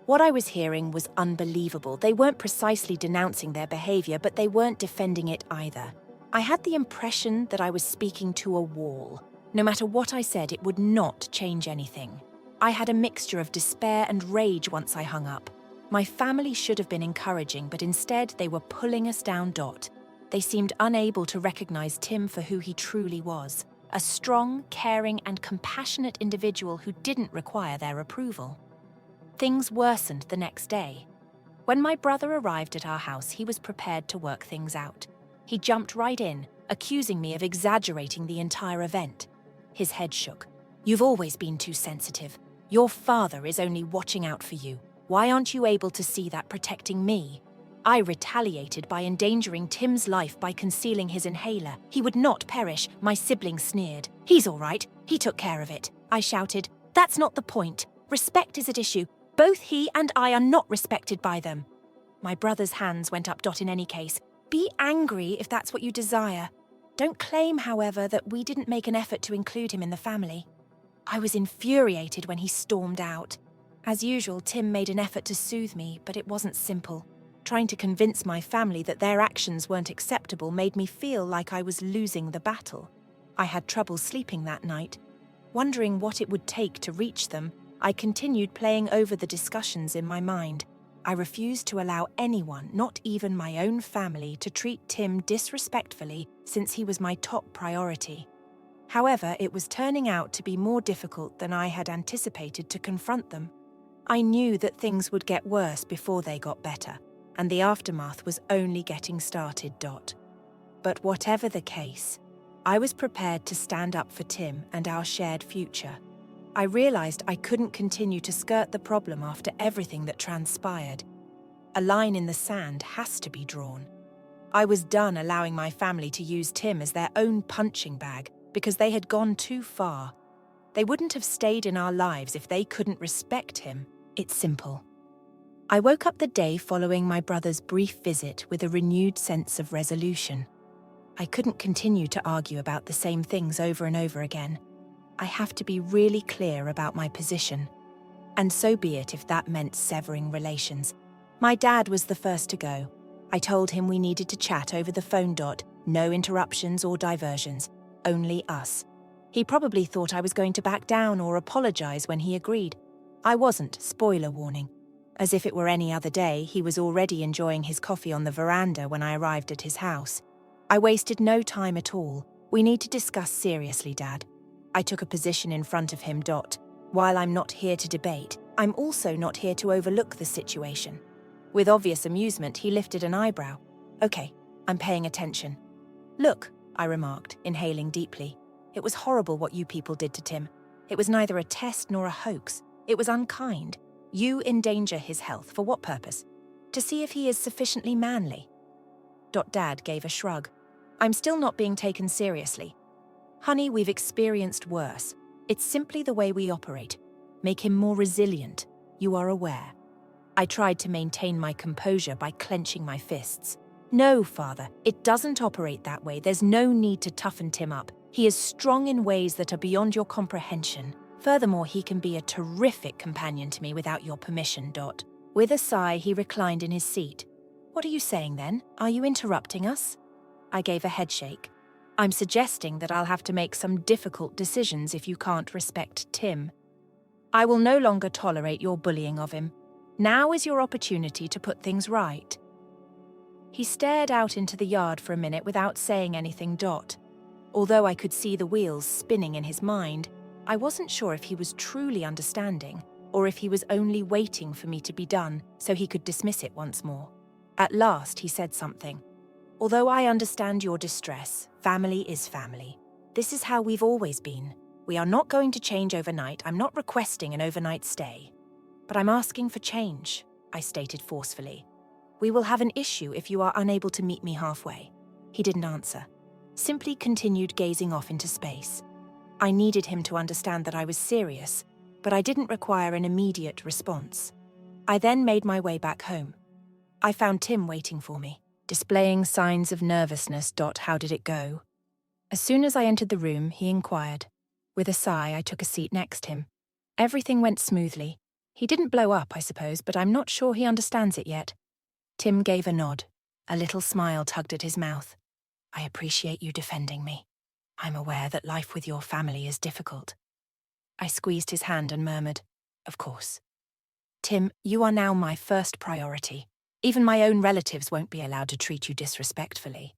What I was hearing was unbelievable. They weren't precisely denouncing their behavior, but they weren't defending it either. I had the impression that I was speaking to a wall. No matter what I said, it would not change anything. I had a mixture of despair and rage once I hung up. My family should have been encouraging, but instead they were pulling us down. They seemed unable to recognize Tim for who he truly was, a strong, caring, and compassionate individual who didn't require their approval. Things worsened the next day. When my brother arrived at our house, he was prepared to work things out. He jumped right in, accusing me of exaggerating the entire event. His head shook. "You've always been too sensitive. Your father is only watching out for you. Why aren't you able to see that protecting me?" I retaliated by endangering Tim's life by concealing his inhaler. "He would not perish," my sibling sneered. "He's all right. He took care of it," I shouted. "That's not the point. Respect is at issue. Both he and I are not respected by them." My brother's hands went up. "In any case, be angry if that's what you desire. Don't claim, however, that we didn't make an effort to include him in the family." I was infuriated when he stormed out. As usual, Tim made an effort to soothe me, but it wasn't simple. Trying to convince my family that their actions weren't acceptable made me feel like I was losing the battle. I had trouble sleeping that night. Wondering what it would take to reach them, I continued playing over the discussions in my mind. I refused to allow anyone, not even my own family, to treat Tim disrespectfully since he was my top priority. However, it was turning out to be more difficult than I had anticipated to confront them. I knew that things would get worse before they got better, and the aftermath was only getting started. But whatever the case, I was prepared to stand up for Tim and our shared future. I realized I couldn't continue to skirt the problem after everything that transpired. A line in the sand has to be drawn. I was done allowing my family to use Tim as their own punching bag because they had gone too far. They wouldn't have stayed in our lives if they couldn't respect him. It's simple. I woke up the day following my brother's brief visit with a renewed sense of resolution. I couldn't continue to argue about the same things over and over again. I have to be really clear about my position. And so be it if that meant severing relations. My dad was the first to go. I told him we needed to chat over the phone. No interruptions or diversions. Only us. He probably thought I was going to back down or apologize when he agreed. I wasn't, spoiler warning. As if it were any other day, he was already enjoying his coffee on the veranda when I arrived at his house. I wasted no time at all. "We need to discuss seriously, Dad." I took a position in front of him. "While I'm not here to debate, I'm also not here to overlook the situation." With obvious amusement, he lifted an eyebrow. "Okay, I'm paying attention." "Look," I remarked, inhaling deeply. "It was horrible what you people did to Tim. It was neither a test nor a hoax. It was unkind. You endanger his health for what purpose? To see if he is sufficiently manly." Dad gave a shrug. "I'm still not being taken seriously. Honey, we've experienced worse. It's simply the way we operate. Make him more resilient. You are aware." I tried to maintain my composure by clenching my fists. "No, Father, it doesn't operate that way. There's no need to toughen Tim up. He is strong in ways that are beyond your comprehension. Furthermore, he can be a terrific companion to me without your permission. With a sigh, he reclined in his seat. "What are you saying then? Are you interrupting us?" I gave a headshake. I'm suggesting that I'll have to make some difficult decisions if you can't respect Tim. I will no longer tolerate your bullying of him. Now is your opportunity to put things right." He stared out into the yard for a minute without saying anything. Although I could see the wheels spinning in his mind, I wasn't sure if he was truly understanding or if he was only waiting for me to be done so he could dismiss it once more. At last, he said something. "Although I understand your distress, family is family. This is how we've always been. We are not going to change overnight. I'm not requesting an overnight stay. But I'm asking for change," I stated forcefully. "We will have an issue if you are unable to meet me halfway." He didn't answer, simply continued gazing off into space. I needed him to understand that I was serious, but I didn't require an immediate response. I then made my way back home. I found Tim waiting for me, displaying signs of nervousness. "How did it go?" As soon as I entered the room, he inquired. With a sigh, I took a seat next him. Everything went smoothly. He didn't blow up, I suppose, but I'm not sure he understands it yet. Tim gave a nod. A little smile tugged at his mouth. "I appreciate you defending me. I'm aware that life with your family is difficult." I squeezed his hand and murmured, "Of course." "Tim, you are now my first priority. Even my own relatives won't be allowed to treat you disrespectfully."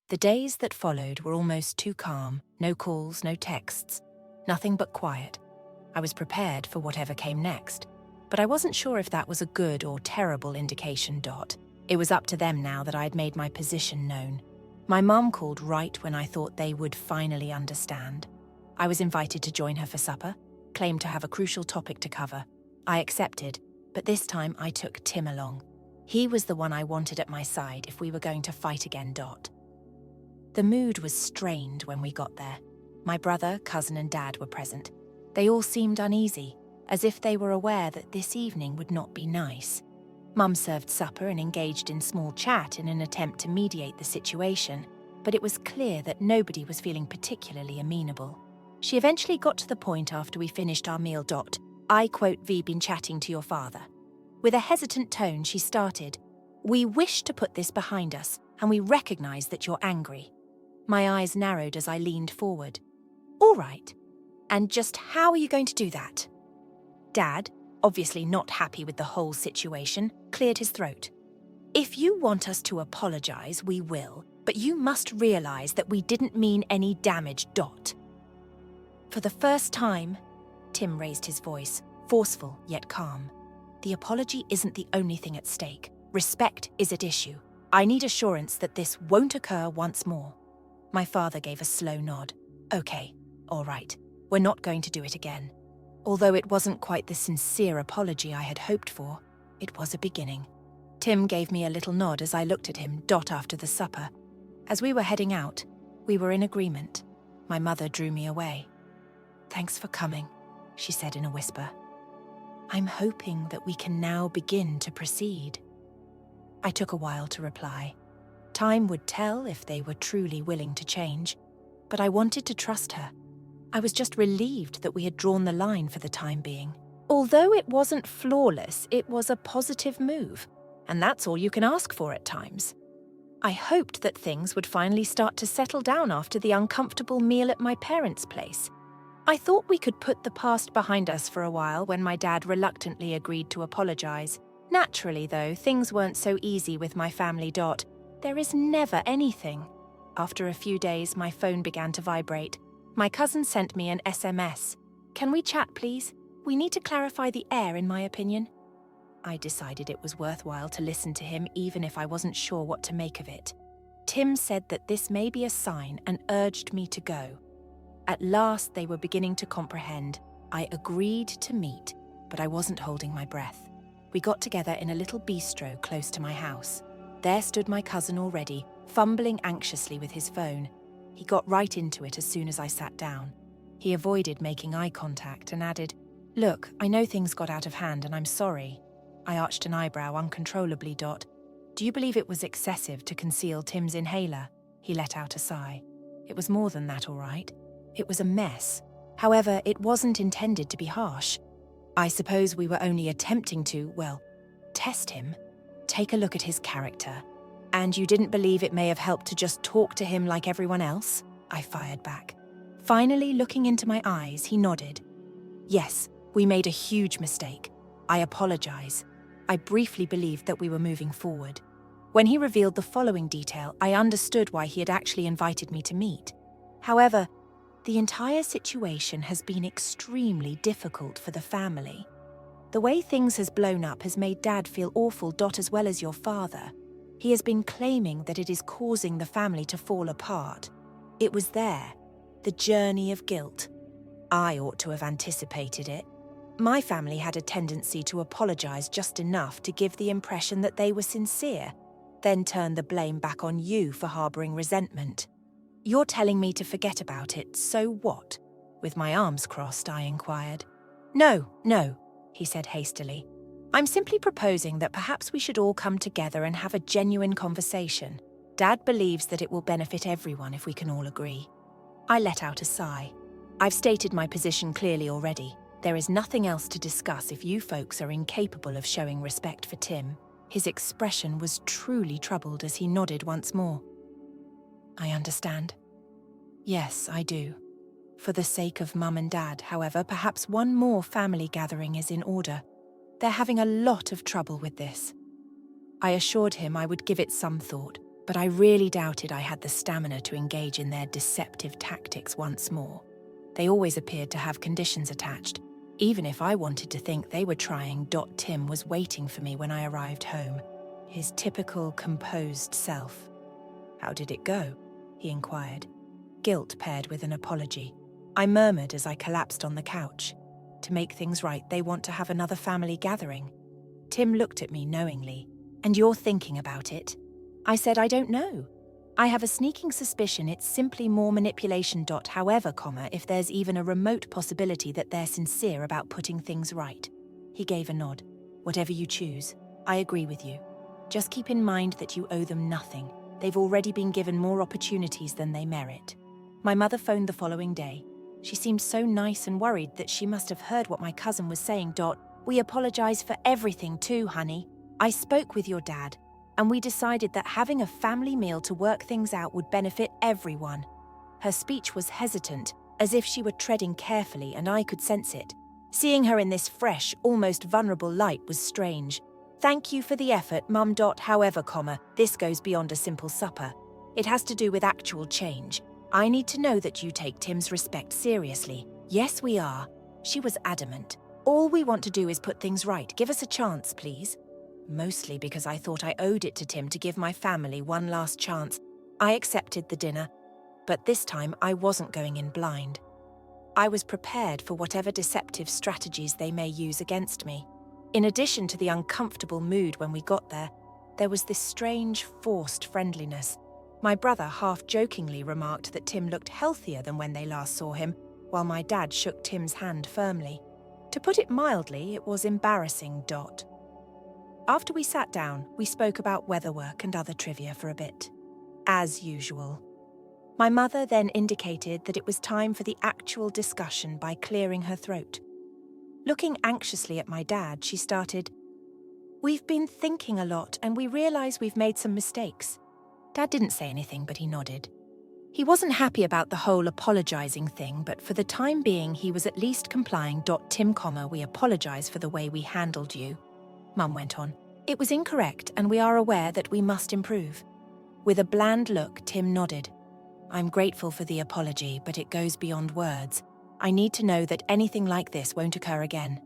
The days that followed were almost too calm. No calls, no texts. Nothing but quiet. I was prepared for whatever came next, but I wasn't sure if that was a good or terrible indication. It was up to them now that I had made my position known. My mum called right when I thought they would finally understand. I was invited to join her for supper, claimed to have a crucial topic to cover. I accepted, but this time I took Tim along. He was the one I wanted at my side if we were going to fight again. The mood was strained when we got there. My brother, cousin and dad were present. They all seemed uneasy, as if they were aware that this evening would not be nice. Mum served supper and engaged in small chat in an attempt to mediate the situation, but it was clear that nobody was feeling particularly amenable. She eventually got to the point after we finished our meal. "I quote V been chatting to your father." With a hesitant tone, she started, "We wish to put this behind us, and we recognise that you're angry." My eyes narrowed as I leaned forward. "All right. And just how are you going to do that?" Dad, obviously not happy with the whole situation, cleared his throat. "If you want us to apologise, we will, but you must realise that we didn't mean any damage. For the first time," Tim raised his voice, forceful yet calm, "the apology isn't the only thing at stake. Respect is at issue. I need assurance that this won't occur once more." My father gave a slow nod. "Okay, all right. We're not going to do it again." Although it wasn't quite the sincere apology I had hoped for, it was a beginning. Tim gave me a little nod as I looked at him. After the supper, as we were heading out, we were in agreement. My mother drew me away. "Thanks for coming," she said in a whisper. "I'm hoping that we can now begin to proceed." I took a while to reply. Time would tell if they were truly willing to change, but I wanted to trust her. I was just relieved that we had drawn the line for the time being. Although it wasn't flawless, it was a positive move, and that's all you can ask for at times. I hoped that things would finally start to settle down after the uncomfortable meal at my parents' place. I thought we could put the past behind us for a while when my dad reluctantly agreed to apologise. Naturally, though, things weren't so easy with my family. There is never anything. After a few days, my phone began to vibrate. My cousin sent me an SMS. "Can we chat, please? We need to clarify the air, in my opinion." I decided it was worthwhile to listen to him even if I wasn't sure what to make of it. Tim said that this may be a sign and urged me to go. At last they were beginning to comprehend. I agreed to meet, but I wasn't holding my breath. We got together in a little bistro close to my house. There stood my cousin already, fumbling anxiously with his phone. He got right into it as soon as I sat down. He avoided making eye contact and added, "Look, I know things got out of hand and I'm sorry." I arched an eyebrow uncontrollably. "Do you believe it was excessive to conceal Tim's inhaler?" He let out a sigh. "It was more than that, all right. It was a mess. However, it wasn't intended to be harsh. I suppose we were only attempting to, test him. Take a look at his character. And you didn't believe it may have helped to just talk to him like everyone else?" I fired back. Finally, looking into my eyes, he nodded. Yes, we made a huge mistake. I apologize. I briefly believed that we were moving forward. When he revealed the following detail, I understood why he had actually invited me to meet. However, the entire situation has been extremely difficult for the family. The way things has blown up has made Dad feel awful, as well as your father. He has been claiming that it is causing the family to fall apart. It was there, the journey of guilt. I ought to have anticipated it. My family had a tendency to apologize just enough to give the impression that they were sincere, then turn the blame back on you for harboring resentment. You're telling me to forget about it, so what? With my arms crossed, I inquired. No, he said hastily. I'm simply proposing that perhaps we should all come together and have a genuine conversation. Dad believes that it will benefit everyone if we can all agree. I let out a sigh. I've stated my position clearly already. There is nothing else to discuss if you folks are incapable of showing respect for Tim. His expression was truly troubled as he nodded once more. I understand. Yes, I do. For the sake of Mum and Dad, however, perhaps one more family gathering is in order. They're having a lot of trouble with this. I assured him I would give it some thought, but I really doubted I had the stamina to engage in their deceptive tactics once more. They always appeared to have conditions attached, even if I wanted to think they were trying. Tim was waiting for me when I arrived home, his typical composed self. How did it go? He inquired. Guilt paired with an apology. I murmured as I collapsed on the couch. To make things right, they want to have another family gathering. Tim looked at me knowingly. And you're thinking about it? I said I don't know. I have a sneaking suspicion it's simply more manipulation. However, if there's even a remote possibility that they're sincere about putting things right. He gave a nod. Whatever you choose, I agree with you. Just keep in mind that you owe them nothing. They've already been given more opportunities than they merit. My mother phoned the following day. She seemed so nice and worried that she must have heard what my cousin was saying. We apologize for everything too, honey. I spoke with your dad, and we decided that having a family meal to work things out would benefit everyone. Her speech was hesitant, as if she were treading carefully, and I could sense it. Seeing her in this fresh, almost vulnerable light was strange. Thank you for the effort, Mum. However, this goes beyond a simple supper. It has to do with actual change. I need to know that you take Tim's respect seriously. Yes, we are. She was adamant. All we want to do is put things right. Give us a chance, please. Mostly because I thought I owed it to Tim to give my family one last chance. I accepted the dinner, but this time I wasn't going in blind. I was prepared for whatever deceptive strategies they may use against me. In addition to the uncomfortable mood when we got there, there was this strange, forced friendliness. My brother half-jokingly remarked that Tim looked healthier than when they last saw him, while my dad shook Tim's hand firmly. To put it mildly, it was embarrassing. After we sat down, we spoke about weatherwork and other trivia for a bit. As usual. My mother then indicated that it was time for the actual discussion by clearing her throat. Looking anxiously at my dad, she started, "We've been thinking a lot and we realise we've made some mistakes." Dad didn't say anything, but he nodded. He wasn't happy about the whole apologising thing, but for the time being he was at least complying. Tim, we apologise for the way we handled you. Mum went on. It was incorrect and we are aware that we must improve. With a bland look, Tim nodded. I'm grateful for the apology, but it goes beyond words. I need to know that anything like this won't occur again.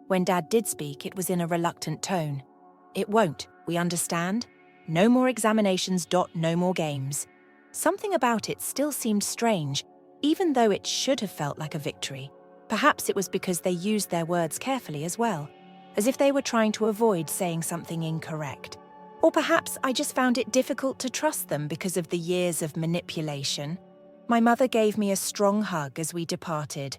When Dad did speak, it was in a reluctant tone. It won't, we understand? No more examinations. No more games. Something about it still seemed strange, even though it should have felt like a victory. Perhaps it was because they used their words carefully as well, as if they were trying to avoid saying something incorrect. Or perhaps I just found it difficult to trust them because of the years of manipulation. My mother gave me a strong hug as we departed.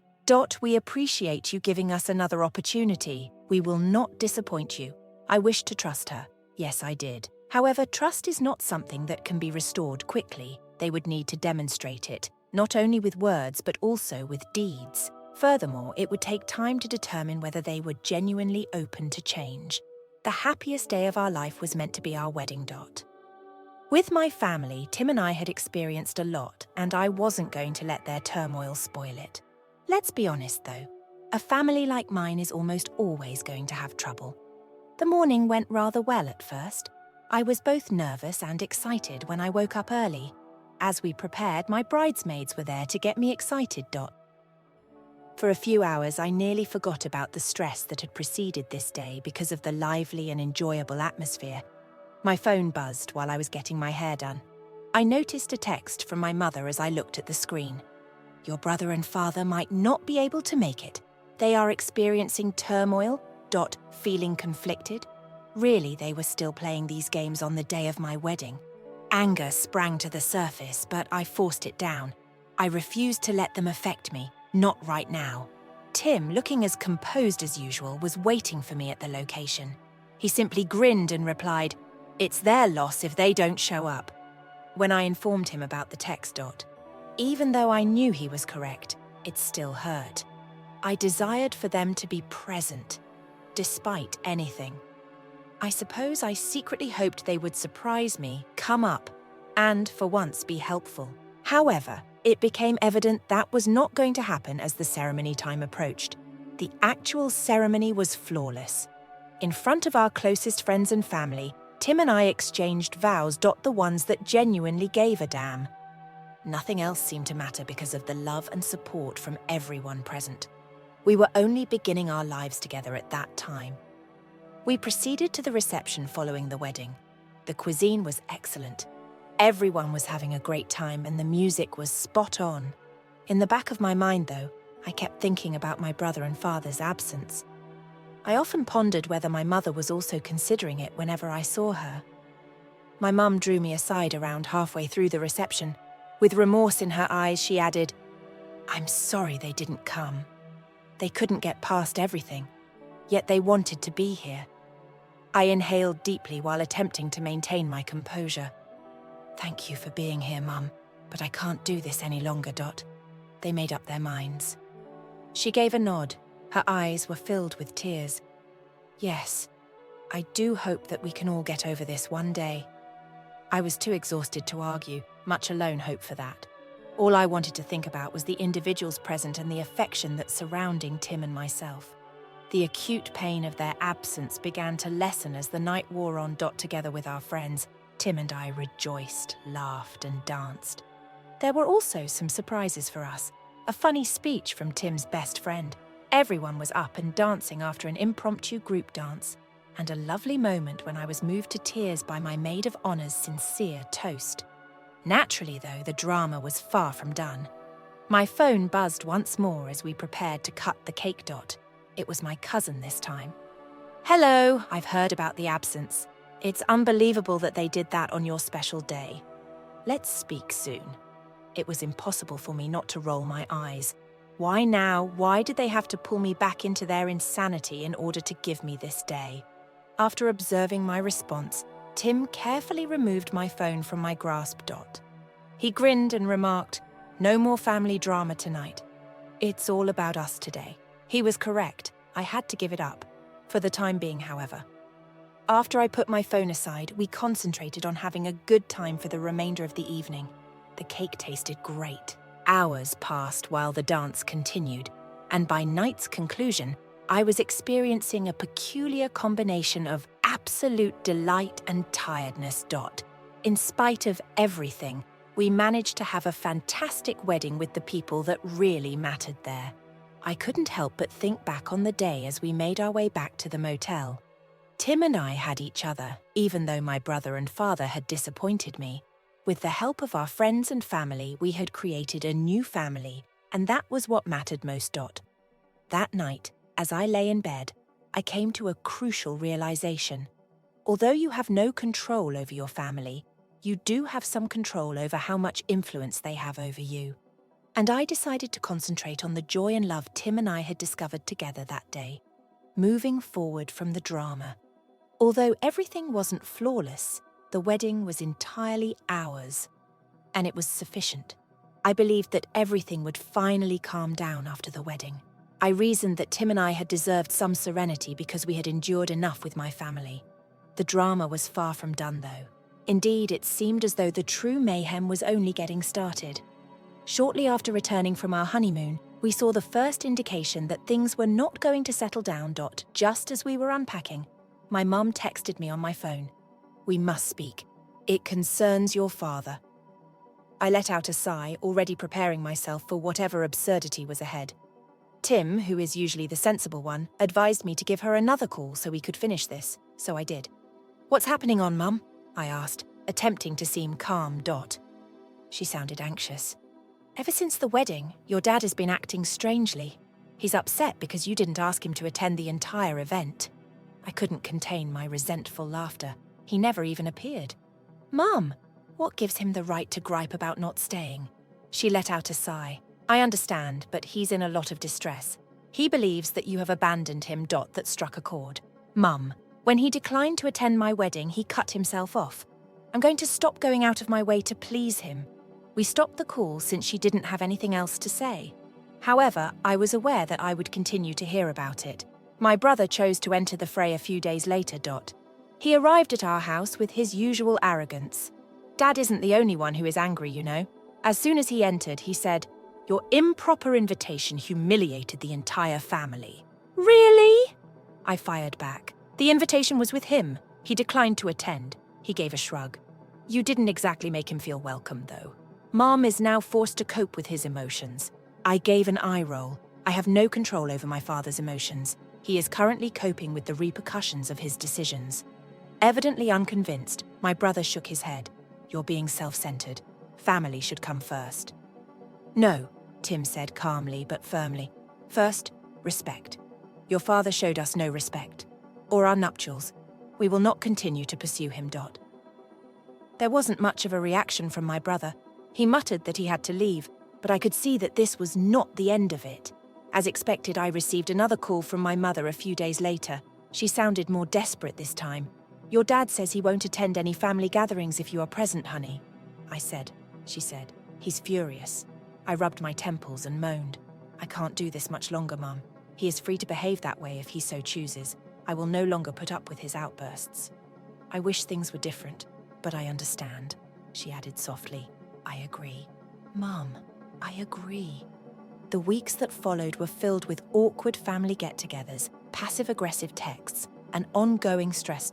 We appreciate you giving us another opportunity. We will not disappoint you. I wished to trust her. Yes, I did. However, trust is not something that can be restored quickly. They would need to demonstrate it, not only with words but also with deeds. Furthermore, it would take time to determine whether they were genuinely open to change. The happiest day of our life was meant to be our wedding. With my family, Tim and I had experienced a lot, and I wasn't going to let their turmoil spoil it. Let's be honest though, a family like mine is almost always going to have trouble. The morning went rather well at first. I was both nervous and excited when I woke up early. As we prepared, my bridesmaids were there to get me excited. For a few hours, I nearly forgot about the stress that had preceded this day because of the lively and enjoyable atmosphere. My phone buzzed while I was getting my hair done. I noticed a text from my mother as I looked at the screen. Your brother and father might not be able to make it. They are experiencing turmoil. Feeling conflicted. Really, they were still playing these games on the day of my wedding. Anger sprang to the surface, but I forced it down. I refused to let them affect me, not right now. Tim, looking as composed as usual, was waiting for me at the location. He simply grinned and replied, "It's their loss if they don't show up." When I informed him about the text. Even though I knew he was correct, it still hurt. I desired for them to be present, despite anything. I suppose I secretly hoped they would surprise me, come up, and, for once, be helpful. However, it became evident that was not going to happen as the ceremony time approached. The actual ceremony was flawless. In front of our closest friends and family, Tim and I exchanged vows. The ones that genuinely gave a damn. Nothing else seemed to matter because of the love and support from everyone present. We were only beginning our lives together at that time. We proceeded to the reception following the wedding. The cuisine was excellent. Everyone was having a great time and the music was spot on. In the back of my mind, though, I kept thinking about my brother and father's absence. I often pondered whether my mother was also considering it whenever I saw her. My mum drew me aside around halfway through the reception. With remorse in her eyes, she added, "I'm sorry they didn't come. They couldn't get past everything, yet they wanted to be here." I inhaled deeply while attempting to maintain my composure. "Thank you for being here, Mum, but I can't do this any longer. They made up their minds." She gave a nod. Her eyes were filled with tears. "Yes, I do hope that we can all get over this one day." I was too exhausted to argue, much alone hope for that. All I wanted to think about was the individuals present and the affection that's surrounding Tim and myself. The acute pain of their absence began to lessen as the night wore on. Together with our friends, Tim and I rejoiced, laughed, and danced. There were also some surprises for us. A funny speech from Tim's best friend. Everyone was up and dancing after an impromptu group dance. And a lovely moment when I was moved to tears by my maid of honor's sincere toast. Naturally, though, the drama was far from done. My phone buzzed once more as we prepared to cut the cake. It was my cousin this time. "Hello, I've heard about the absence. It's unbelievable that they did that on your special day. Let's speak soon." It was impossible for me not to roll my eyes. Why now? Why did they have to pull me back into their insanity in order to give me this day? After observing my response, Tim carefully removed my phone from my grasp. He grinned and remarked, "No more family drama tonight. It's all about us today." He was correct. I had to give it up. For the time being, however. After I put my phone aside, we concentrated on having a good time for the remainder of the evening. The cake tasted great. Hours passed while the dance continued, and by night's conclusion, I was experiencing a peculiar combination of absolute delight and tiredness. In spite of everything, we managed to have a fantastic wedding with the people that really mattered there. I couldn't help but think back on the day as we made our way back to the motel. Tim and I had each other, even though my brother and father had disappointed me. With the help of our friends and family, we had created a new family, and that was what mattered most. That night, as I lay in bed, I came to a crucial realization. Although you have no control over your family, you do have some control over how much influence they have over you. And I decided to concentrate on the joy and love Tim and I had discovered together that day, moving forward from the drama. Although everything wasn't flawless, the wedding was entirely ours, and it was sufficient. I believed that everything would finally calm down after the wedding. I reasoned that Tim and I had deserved some serenity because we had endured enough with my family. The drama was far from done, though. Indeed, it seemed as though the true mayhem was only getting started. Shortly after returning from our honeymoon, we saw the first indication that things were not going to settle down. Just as we were unpacking, my mum texted me on my phone. "We must speak. It concerns your father." I let out a sigh, already preparing myself for whatever absurdity was ahead. Tim, who is usually the sensible one, advised me to give her another call so we could finish this, so I did. "What's happening on, Mum?" I asked, attempting to seem calm. She sounded anxious. "Ever since the wedding, your dad has been acting strangely. He's upset because you didn't ask him to attend the entire event." I couldn't contain my resentful laughter. He never even appeared. "Mum, what gives him the right to gripe about not staying?" She let out a sigh. "I understand, but he's in a lot of distress. He believes that you have abandoned him. That struck a chord. Mum, when he declined to attend my wedding, he cut himself off. I'm going to stop going out of my way to please him." We stopped the call since she didn't have anything else to say. However, I was aware that I would continue to hear about it. My brother chose to enter the fray a few days later. He arrived at our house with his usual arrogance. Dad isn't the only one who is angry, you know. As soon as he entered, he said, "Your improper invitation humiliated the entire family." "Really?" I fired back. "The invitation was with him. He declined to attend." He gave a shrug. "You didn't exactly make him feel welcome, though. Mom is now forced to cope with his emotions." I gave an eye roll. I have no control over my father's emotions. He is currently coping with the repercussions of his decisions. Evidently unconvinced, my brother shook his head. "You're being self-centered. Family should come first." "No," Tim said calmly but firmly. "First, respect. Your father showed us no respect. Or our nuptials. We will not continue to pursue him. There wasn't much of a reaction from my brother. He muttered that he had to leave, but I could see that this was not the end of it. As expected, I received another call from my mother a few days later. She sounded more desperate this time. "Your dad says he won't attend any family gatherings if you are present, honey." I said. She said, "He's furious." I rubbed my temples and moaned. "I can't do this much longer, Mum. He is free to behave that way if he so chooses. I will no longer put up with his outbursts." "I wish things were different, but I understand," she added softly. "I agree." "Mum, I agree." The weeks that followed were filled with awkward family get-togethers, passive-aggressive texts, and ongoing stress.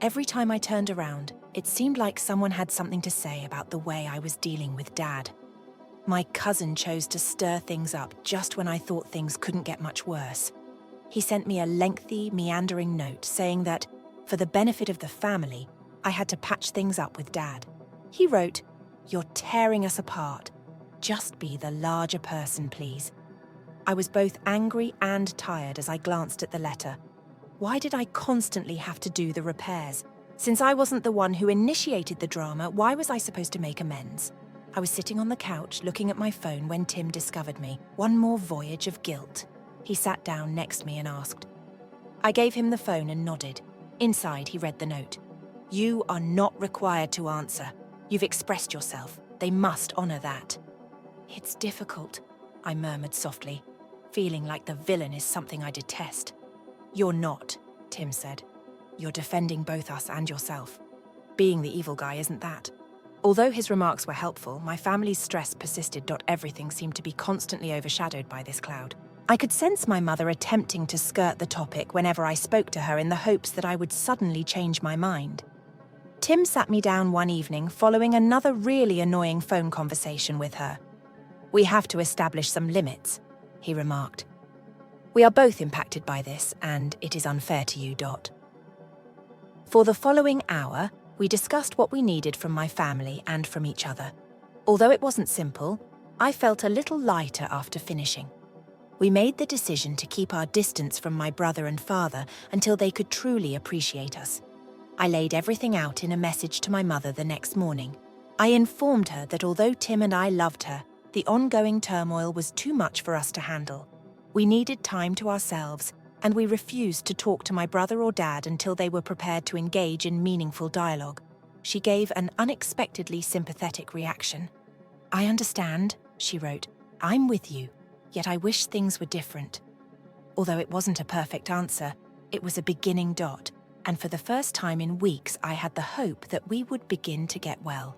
Every time I turned around, it seemed like someone had something to say about the way I was dealing with Dad. My cousin chose to stir things up just when I thought things couldn't get much worse. He sent me a lengthy, meandering note saying that, for the benefit of the family, I had to patch things up with Dad. He wrote, "You're tearing us apart. Just be the larger person, please." I was both angry and tired as I glanced at the letter. Why did I constantly have to do the repairs? Since I wasn't the one who initiated the drama, why was I supposed to make amends? I was sitting on the couch looking at my phone when Tim discovered me. One more voyage of guilt. He sat down next to me and asked. I gave him the phone and nodded. Inside, he read the note. "You are not required to answer. You've expressed yourself. They must honor that." "It's difficult," I murmured softly, feeling like the villain is something I detest. "You're not," Tim said. "You're defending both us and yourself. Being the evil guy isn't that." Although his remarks were helpful, my family's stress persisted. Everything seemed to be constantly overshadowed by this cloud. I could sense my mother attempting to skirt the topic whenever I spoke to her in the hopes that I would suddenly change my mind. Tim sat me down one evening following another really annoying phone conversation with her. "We have to establish some limits," he remarked. "We are both impacted by this, and it is unfair to you. For the following hour, we discussed what we needed from my family and from each other. Although it wasn't simple, I felt a little lighter after finishing. We made the decision to keep our distance from my brother and father until they could truly appreciate us. I laid everything out in a message to my mother the next morning. I informed her that although Tim and I loved her, the ongoing turmoil was too much for us to handle. We needed time to ourselves, and we refused to talk to my brother or dad until they were prepared to engage in meaningful dialogue. She gave an unexpectedly sympathetic reaction. "I understand," she wrote. "I'm with you, yet I wish things were different." Although it wasn't a perfect answer, it was a beginning. and for the first time in weeks I had the hope that we would begin to get well.